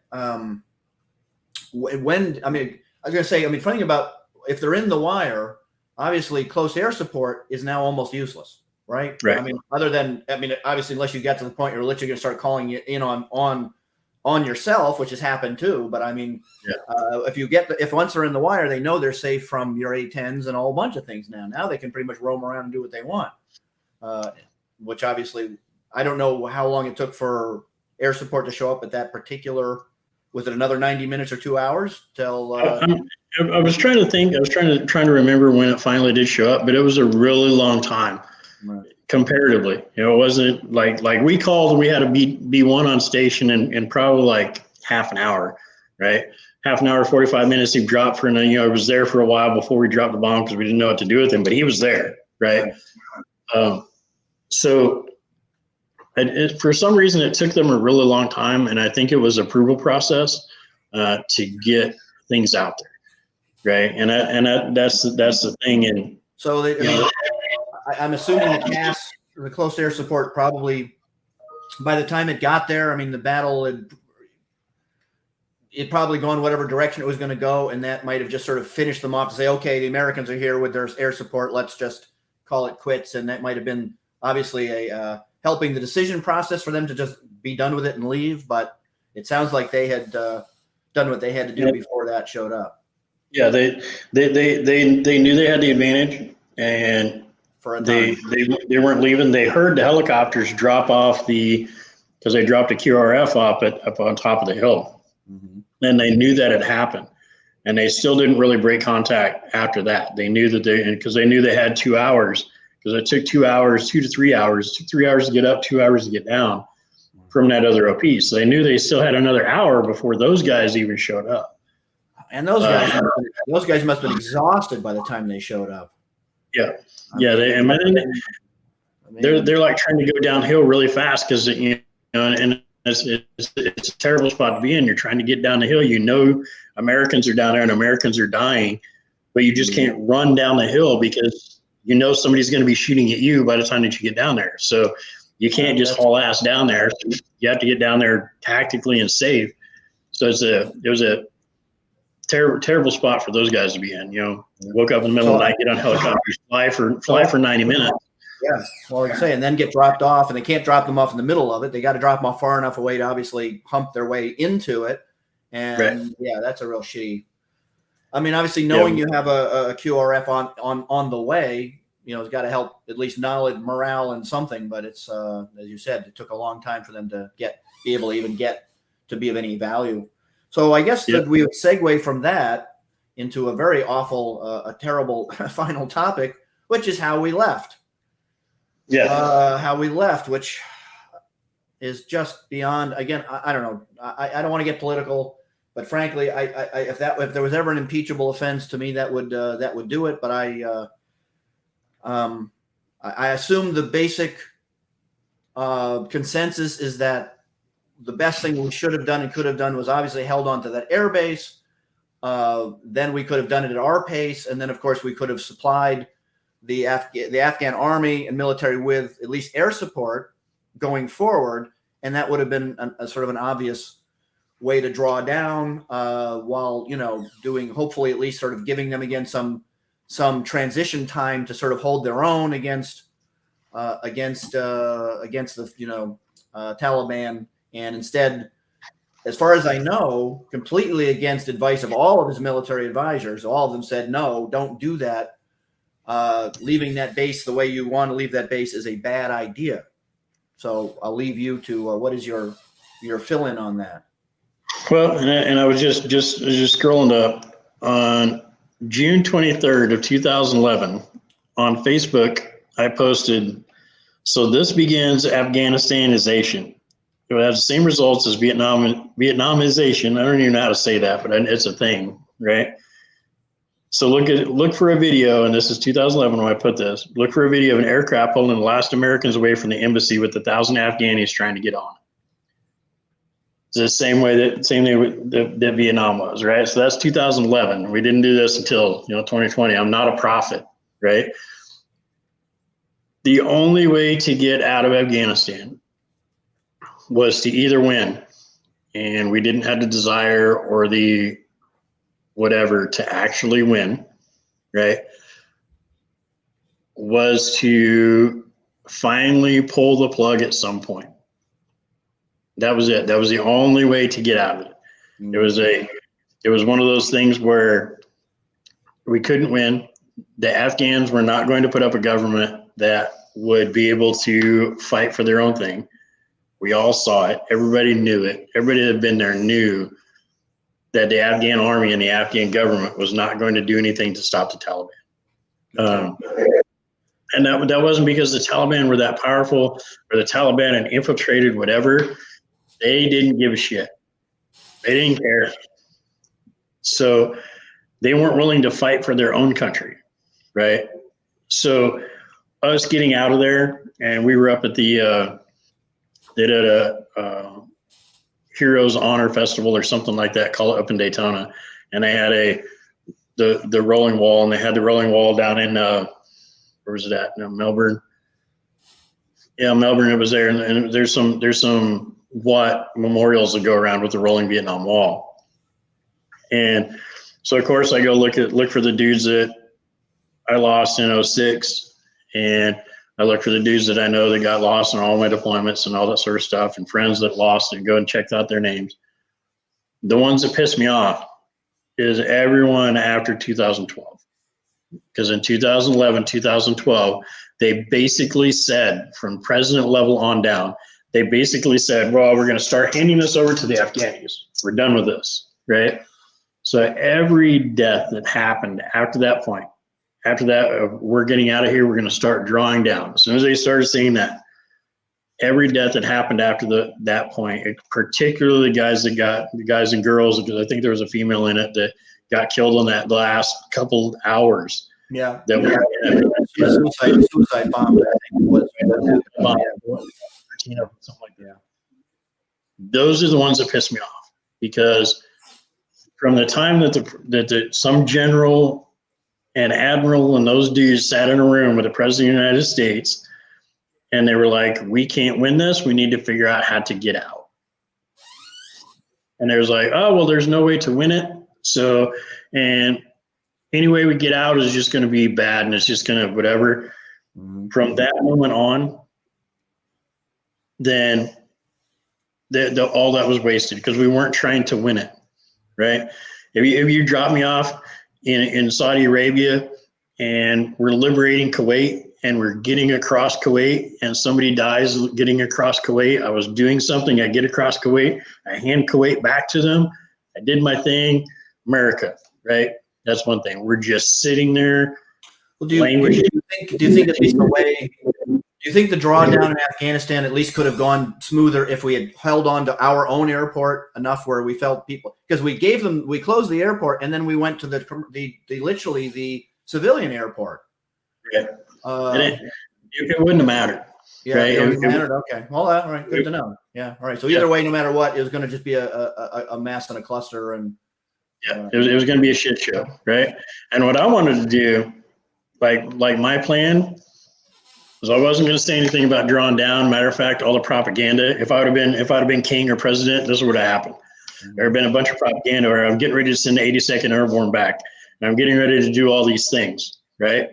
when, I mean, I was going to say, I mean, funny about, if they're in the wire, obviously close air support is now almost useless, right? Right. I mean, other than, I mean, obviously, unless you get to the point you're literally going to start calling it in on yourself, which has happened too. But I mean, if once they're in the wire, they know they're safe from your A-10s and a whole bunch of things now. Now they can pretty much roam around and do what they want, which obviously, I don't know how long it took for air support to show up at that particular. Was it another 90 minutes or 2 hours till? I was trying to think. I was trying to remember when it finally did show up, but it was a really long time, right, comparatively. You know, it wasn't like we called and we had a B1 on station in probably like half an hour, right? Half an hour, 45 minutes. He dropped for, and you know, it was there for a while before we dropped the bomb because we didn't know what to do with him, but he was there, right? So. For some reason, it took them a really long time, and I think it was approval process to get things out there, right? And that's the thing. And so I'm assuming the CAS, the close air support, probably by the time it got there, I mean, the battle it probably gone whatever direction it was going to go, and that might have just sort of finished them off to say, okay, the Americans are here with their air support, let's just call it quits. And that might have been obviously helping the decision process for them to just be done with it and leave. But it sounds like they had done what they had to do before that showed up. Yeah, they knew they had the advantage, and for they weren't leaving. They heard the helicopters drop off because they dropped a QRF up on top of the hill, and they knew that had happened, and they still didn't really break contact after that. They knew that because they knew they had 2 hours. Because it took 2 hours, 2 to 3 hours, 3 hours to get up, 2 hours to get down from that other OP. So they knew they still had another hour before those guys even showed up. And those guys must have been exhausted by the time they showed up. Yeah, they're like trying to go downhill really fast because you know, and it's a terrible spot to be in. You're trying to get down the hill. You know, Americans are down there and Americans are dying, but you just can't run down the hill because you know somebody's going to be shooting at you by the time that you get down there. So you can't just haul ass down there. You have to get down there tactically and safe. So it was a terrible spot for those guys to be in. You know, woke up in the middle of the night, get on helicopters, fly for 90 minutes. Yeah, well, like I say, and then get dropped off, and they can't drop them off in the middle of it. They got to drop them off far enough away to obviously hump their way into it. And yeah, that's a real shitty. I mean, obviously, knowing you have a QRF on the way, you know, it's got to help at least knowledge, morale, and something. But it's as you said, it took a long time for them to be able to even get to be of any value. So I guess that we would segue from that into a very awful, a terrible final topic, which is how we left. Yeah, how we left, which is just beyond. Again, I don't know. I don't want to get political. But frankly, if there was ever an impeachable offense to me, that would do it. But I assume the basic consensus is that the best thing we should have done and could have done was obviously held on to that air base. Then we could have done it at our pace, and then of course we could have supplied the Afghan army and military with at least air support going forward, and that would have been a sort of an obvious way to draw down while, you know, doing, hopefully at least sort of giving them again some transition time to sort of hold their own against the, you know, Taliban. And instead, as far as I know, completely against advice of all of his military advisors, all of them said, no, don't do that. Leaving that base the way you want to leave that base is a bad idea. So I'll leave you to what is your fill-in on that? Well, and I was just scrolling up on June 23rd of 2011 on Facebook. I posted, so this begins Afghanistanization. It has the same results as Vietnamization. I don't even know how to say that, but it's a thing, right? So look for a video, and this is 2011 when I put this. Look for a video of an aircraft pulling the last Americans away from the embassy with 1,000 Afghanis trying to get on. It's the same thing with that Vietnam was, right? So that's 2011. We didn't do this until 2020. I'm not a prophet, right? The only way to get out of Afghanistan was to either win, and we didn't have the desire or the whatever to actually win, right? Was to finally pull the plug at some point. That was it. That was the only way to get out of it. It was one of those things where we couldn't win. The Afghans were not going to put up a government that would be able to fight for their own thing. We all saw it. Everybody knew it. Everybody that had been there knew that the Afghan army and the Afghan government was not going to do anything to stop the Taliban. And that wasn't because the Taliban were that powerful or the Taliban had infiltrated whatever. They didn't give a shit. They didn't care. So they weren't willing to fight for their own country, right? So us getting out of there, and we were up at they did a Heroes Honor Festival or something like that, call it up in Daytona, and they had the rolling wall, and they had the rolling wall down in where was it at? Melbourne. Yeah, Melbourne. It was there, and there's some memorials that go around with the rolling Vietnam Wall, and so of course I go look for the dudes that I lost in 06, and I look for the dudes that I know that got lost in all my deployments and all that sort of stuff, and friends that lost, and go and check out their names. The ones that piss me off is everyone after 2012. Because in 2011, 2012, they basically said, from president level on down, they basically said, well, we're going to start handing this over to the Afghanis. We're done with this, right? So every death that happened after that point, after that, we're getting out of here, we're going to start drawing down. As soon as they started saying that, every death that happened after that point, particularly the guys and girls, because I think there was a female in it that got killed in that last couple hours. Yeah. Suicide bomb. I think was something like that. Those are the ones that piss me off, because from the time that some general and admiral and those dudes sat in a room with the president of the United States, and they were like, we can't win this. We need to figure out how to get out. And they was like, oh, well, there's no way to win it. So, and any way we get out is just going to be bad, and it's just going to whatever. Mm-hmm. From that moment on, then all that was wasted, because we weren't trying to win it, right? If you drop me off in Saudi Arabia and we're liberating Kuwait and we're getting across Kuwait and somebody dies getting across Kuwait, I was doing something, I get across Kuwait, I hand Kuwait back to them, I did my thing, America, right? That's one thing. We're just sitting there. Well, do you think at least the way, do you think the drawdown in Afghanistan at least could have gone smoother if we had held on to our own airport enough where we felt people, because we closed the airport and then we went to literally the civilian airport. Yeah. It wouldn't have mattered. Yeah, right? It wouldn't have mattered. Okay. Well, all right. Good to know. Yeah. All right. So either way, no matter what, it was going to just be a mess and a cluster, and it was going to be a shit show, right? And what I wanted to do, like my plan, was I wasn't going to say anything about drawing down. Matter of fact, all the propaganda. If I'd have been king or president, this would have happened. Mm-hmm. There had been a bunch of propaganda where I'm getting ready to send the 82nd Airborne back, and I'm getting ready to do all these things, right?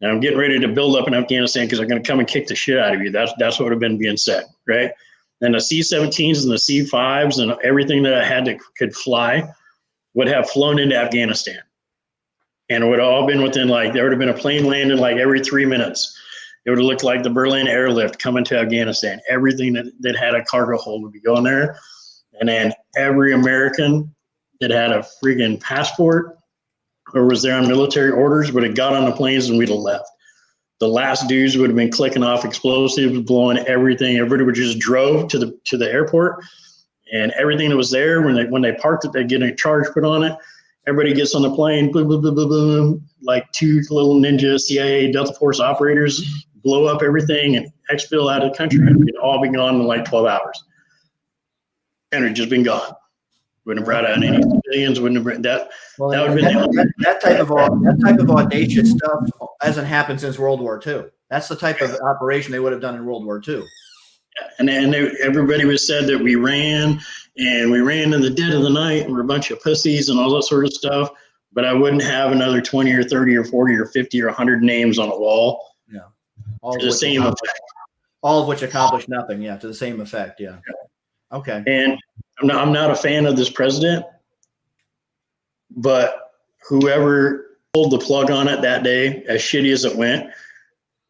And I'm getting ready to build up in Afghanistan because they're going to come and kick the shit out of you. That's what would have been being said, right? And the C-17s and the C-5s and everything that I had that could fly would have flown into Afghanistan. And it would have all been within, there would have been a plane landing every 3 minutes. It would have looked like the Berlin airlift coming to Afghanistan. Everything that had a cargo hold would be going there. And then every American that had a freaking passport or was there on military orders would have got on the planes and we'd have left. The last dudes would have been clicking off explosives, blowing everything. Everybody would just drove to the airport, and everything that was there, when they parked it, they'd get a charge put on it. Everybody gets on the plane, boom, boom, boom, boom, boom, like two little ninja CIA Delta Force operators, blow up everything and exfil out of the country. It'd all be gone in 12 hours. and it'd just been gone. Wouldn't have brought out any civilians. Wouldn't have brought that. Well, That would have been that type of audacious stuff hasn't happened since World War II. That's the type of operation they would have done in World War II. and everybody was said that we ran in the dead of the night and we're a bunch of pussies and all that sort of stuff. But I wouldn't have another 20 or 30 or 40 or 50 or 100 names on a wall. Yeah, all to the same effect. All of which accomplished nothing. Yeah, to the same effect. Yeah. Okay. And I'm not a fan of this president, but whoever pulled the plug on it that day, as shitty as it went,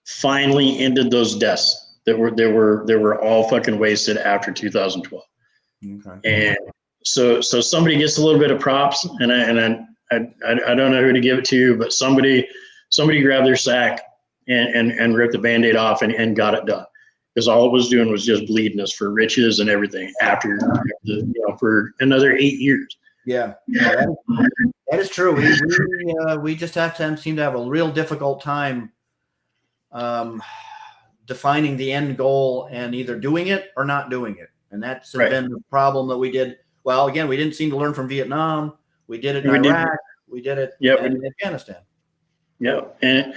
finally ended those deaths that were all fucking wasted after 2012. Okay. And so somebody gets a little bit of props, and I don't know who to give it to, but somebody grabbed their sack and ripped the Band-Aid off and got it done. Because all it was doing was just bleeding us for riches and everything after for another 8 years. Yeah, that is true. We just seem to have a real difficult time defining the end goal and either doing it or not doing it. And that's been the problem that we did. Well, again, we didn't seem to learn from Vietnam. We did it in Iraq. We did it in Afghanistan. Yeah, and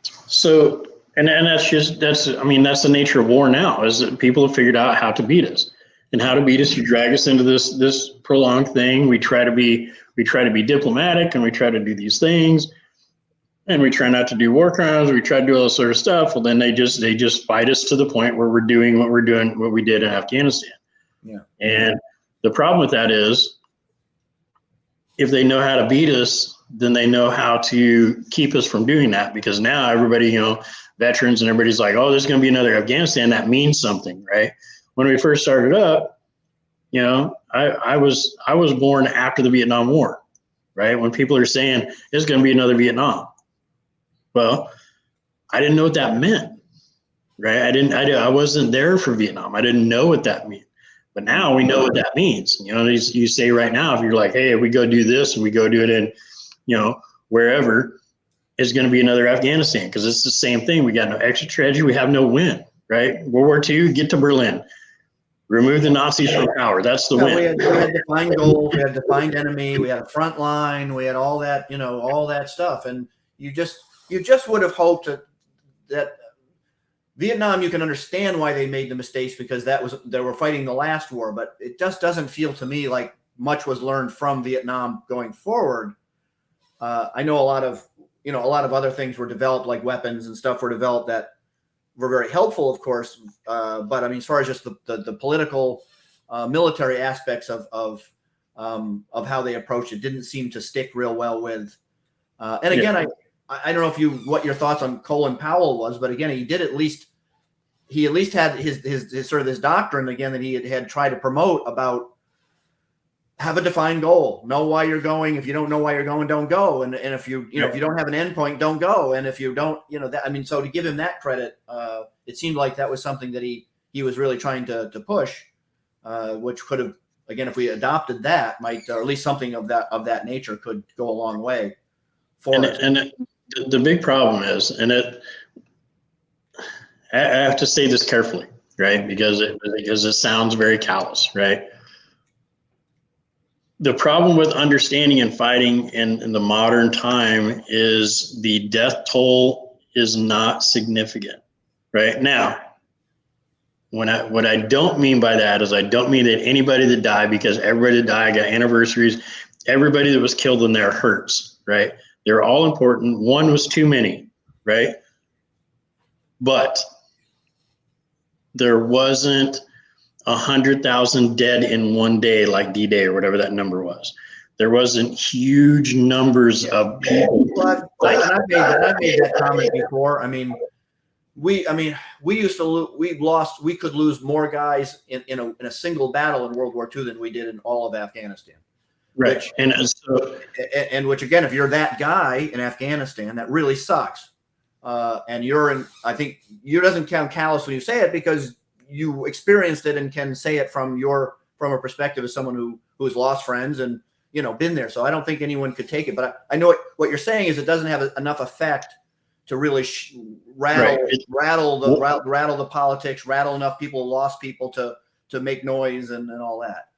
so. And that's the nature of war now, is that people have figured out how to beat us. And how to beat us, you drag us into this prolonged thing. We try to be diplomatic, and we try to do these things, and we try not to do war crimes. We try to do all this sort of stuff. Well, then they just fight us to the point where we're doing what we did in Afghanistan. Yeah. And the problem with that is, if they know how to beat us, then they know how to keep us from doing that, because now everybody, veterans and everybody's like, oh, there's going to be another Afghanistan. That means something, right? When we first started up, I was born after the Vietnam War, right? When people are saying there's going to be another Vietnam, well, I didn't know what that meant, right? I wasn't there for Vietnam. I didn't know what that meant. But now we know what that means. You say right now, if you're like, hey, if we go do this and we go do it in, wherever, is going to be another Afghanistan, because it's the same thing. We got no exit strategy. We have no win, right? World War II, get to Berlin, remove the Nazis from power. That's the win. We had defined goals. We had defined enemy. We had a front line. We had all that, all that stuff. And you just would have hoped that Vietnam, you can understand why they made the mistakes, because they were fighting the last war. But it just doesn't feel to me like much was learned from Vietnam going forward. I know a lot of other things were developed, like weapons and stuff were developed that were very helpful, of course. But I mean, as far as just the political, military aspects of how they approached it, didn't seem to stick real well with. And again, I don't know what your thoughts on Colin Powell was, but again, he at least had his sort of this doctrine again that he had tried to promote about. Have a defined goal. Know why you're going. If you don't know why you're going, don't go. And if you if you don't have an end point, don't go. And if you don't, so to give him that credit, it seemed like that was something that he was really trying to push, which could have, again, if we adopted that, might, or at least something of that nature, could go a long way for us. And the big problem is, I have to say this carefully, right? Because it sounds very callous, right? The problem with understanding and fighting in the modern time is the death toll is not significant, right? Now, what I don't mean by that is I don't mean that anybody that died, because everybody that died got anniversaries. Everybody that was killed in there hurts, right? They're all important. One was too many, right? But there wasn't 100,000 dead in one day, like D-Day or whatever that number was. There wasn't huge numbers of people. Well, I've made that comment before. I mean, we could lose more guys in a single battle in World War II than we did in all of Afghanistan. Right. Which again, if you're that guy in Afghanistan, that really sucks. And I think you doesn't count callous when you say it, because you experienced it and can say it from a perspective as someone who's lost friends and been there. So I don't think anyone could take it. But I know what you're saying is it doesn't have enough effect to really rattle the politics, rattle enough people, lost people to make noise and all that.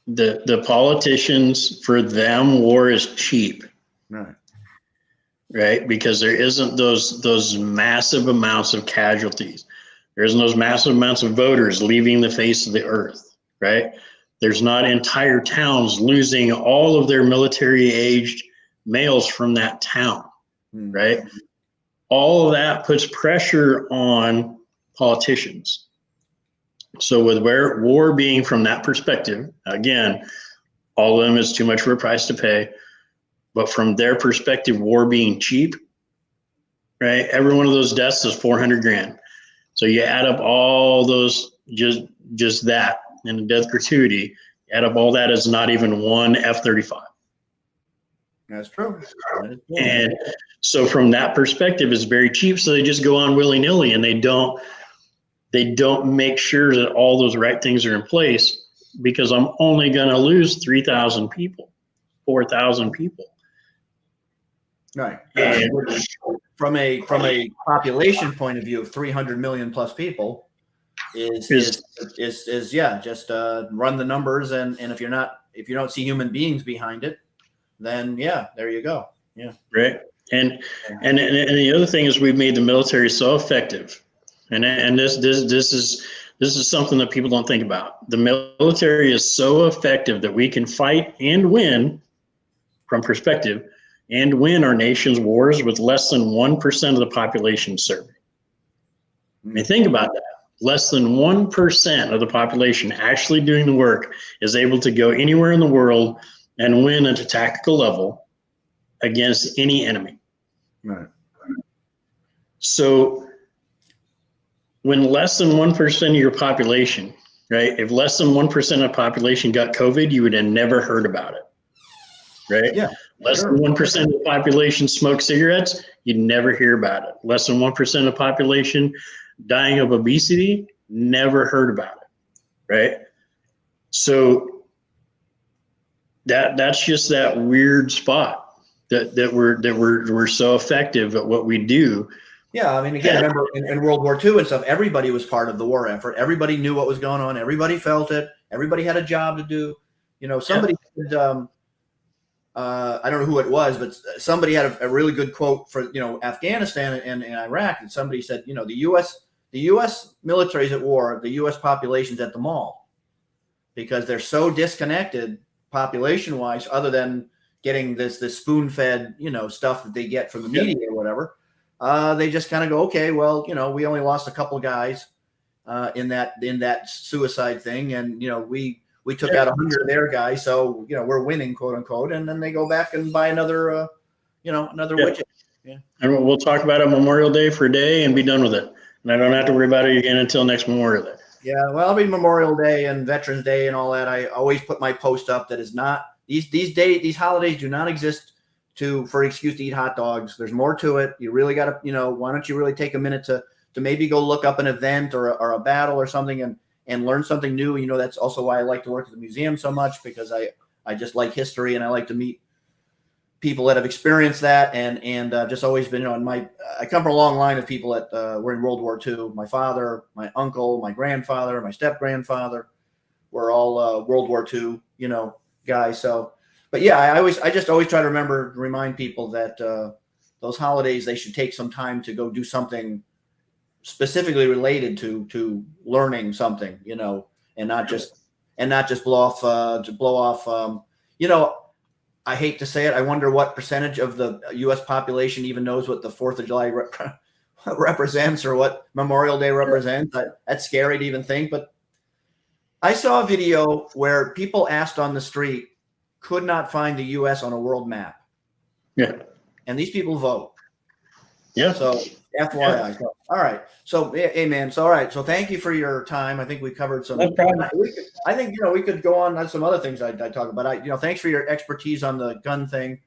The politicians, for them, war is cheap. Right. Right? Because there isn't those massive amounts of casualties. There isn't those massive amounts of voters leaving the face of the earth, right? There's not entire towns losing all of their military-aged males from that town, right? All of that puts pressure on politicians. So with war being from that perspective, again, all of them is too much for a price to pay. But from their perspective, war being cheap, right? Every one of those deaths is 400 grand. So you add up all those, just that, and the death gratuity, add up all that is not even one F-35. That's true. That is true. And so from that perspective, it's very cheap. So they just go on willy-nilly, and they don't make sure that all those right things are in place, because I'm only going to lose 3,000 people, 4,000 people. Right. From a population point of view of 300 million plus people is just run the numbers, and if you don't see human beings behind it, then there you go. Yeah. Right. And the other thing is, we've made the military so effective, and this is something that people don't think about. The military is so effective that we can fight and win, from perspective, and win our nation's wars with less than 1% of the population serving. I mean, think about that. Less than 1% of the population actually doing the work is able to go anywhere in the world and win at a tactical level against any enemy. Right. So when less than 1% of your population, right? If less than 1% of the population got COVID, you would have never heard about it. Right? Yeah. Less than 1% of the population smoked cigarettes, you'd never hear about it. Less than 1% of the population dying of obesity, never heard about it. Right? So that's just that weird spot that we're so effective at what we do. Yeah, I mean, again, remember in World War II and stuff, everybody was part of the war effort. Everybody knew what was going on. Everybody felt it. Everybody had a job to do. Somebody said, I don't know who it was, but somebody had a really good quote for Afghanistan and Iraq, and somebody said, the U.S. military is at war, the U.S. population's at the mall, because they're so disconnected population-wise, other than getting this spoon-fed stuff that they get from the media or whatever. They just kind of go, okay, well, we only lost a couple guys in that suicide thing, and we took out 100 of their guys, so we're winning, quote unquote, and then they go back and buy another widget. Yeah. And we'll talk about it Memorial Day for a day and be done with it. And I don't have to worry about it again until next Memorial Day. Yeah, well, I'll be Memorial Day and Veterans Day and all that. I always put my post up that is not these holidays do not exist for an excuse to eat hot dogs. There's more to it. You really got to, why don't you really take a minute to maybe go look up an event or a battle or something and learn something new. That's also why I like to work at the museum so much, because I just like history, and I like to meet people that have experienced that, and just always been, I come from a long line of people that were in World War II. My father, my uncle, my grandfather, my step-grandfather were all World War II, guys. So, but yeah, I just always try to remind people that those holidays, they should take some time to go do something specifically related to learning something, and not just blow off. I hate to say it. I wonder what percentage of the U.S. population even knows what the 4th of July represents, or what Memorial Day represents. That's scary to even think. But I saw a video where people asked on the street could not find the U.S. on a world map. Yeah. And these people vote. Yeah. So FYI. So, all right. So, hey, man. So, all right. So, thank you for your time. I think we covered some. No problem. I think we could go on some other things I talk about. Thanks for your expertise on the gun thing.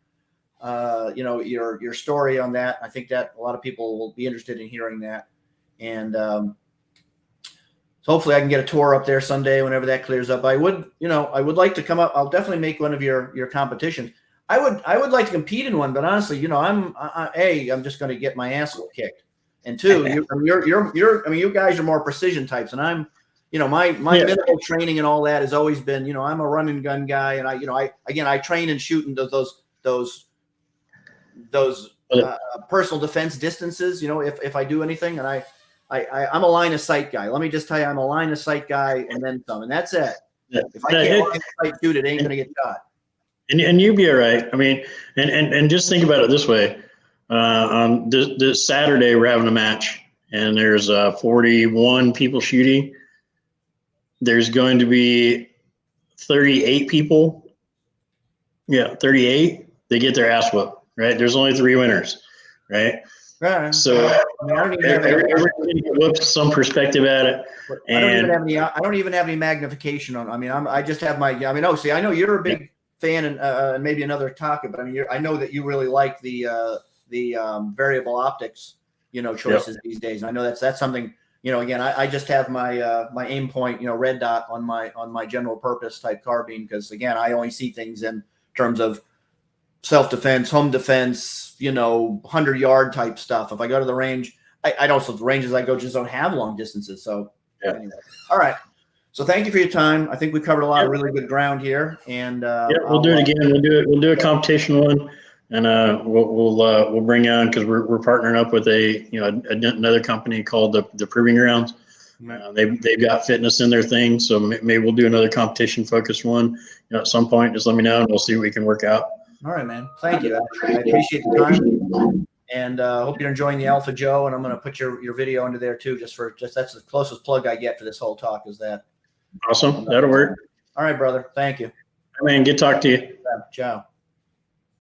Your story on that. I think that a lot of people will be interested in hearing that. And so hopefully I can get a tour up there someday whenever that clears up. I would like to come up. I'll definitely make one of your competitions. I would like to compete in one, but honestly, I'm just going to get my ass kicked. And two, you guys are more precision types, and I'm, my minimal training and all that has always been, I'm a run and gun guy, and I train and shoot in those personal defense distances. If I do anything, and I'm a line of sight guy. Let me just tell you, I'm a line of sight guy, and then some, and that's it. Yeah. If I can't line of sight shoot, it ain't gonna get shot. And you'd be all right. I mean, and just think about it this way. On this Saturday, we're having a match, and there's 41 people shooting. There's going to be 38 people. Yeah, 38. They get their ass whooped, right? There's only 3 winners, right? Right. So everybody looks some perspective at it. I don't even have any magnification on. I just have my. I know you're a big fan, and maybe another topic, but I know that you really like the variable optics, choices these days. And I know that's something. Again, I just have my my aim point, red dot on my general purpose type carbine, because again, I only see things in terms of self-defense, home defense, 100-yard type stuff. If I go to the range, I don't. So the ranges I go just don't have long distances. So anyway, all right. So thank you for your time. I think we covered a lot of really good ground here, and we'll do it again. We'll do a competition one, and we'll bring on, because we're partnering up with another company called the Proving Grounds. They've got fitness in their thing, so maybe we'll do another competition focused one. At some point, just let me know, and we'll see what we can work out. All right, man. Thank you. I appreciate the time, and hope you're enjoying the Alpha Joe. And I'm going to put your video into there too, just that's the closest plug I get for this whole talk is that. Awesome. That'll work. All right, brother. Thank you. All right, man. Good talk to you. Yeah, ciao.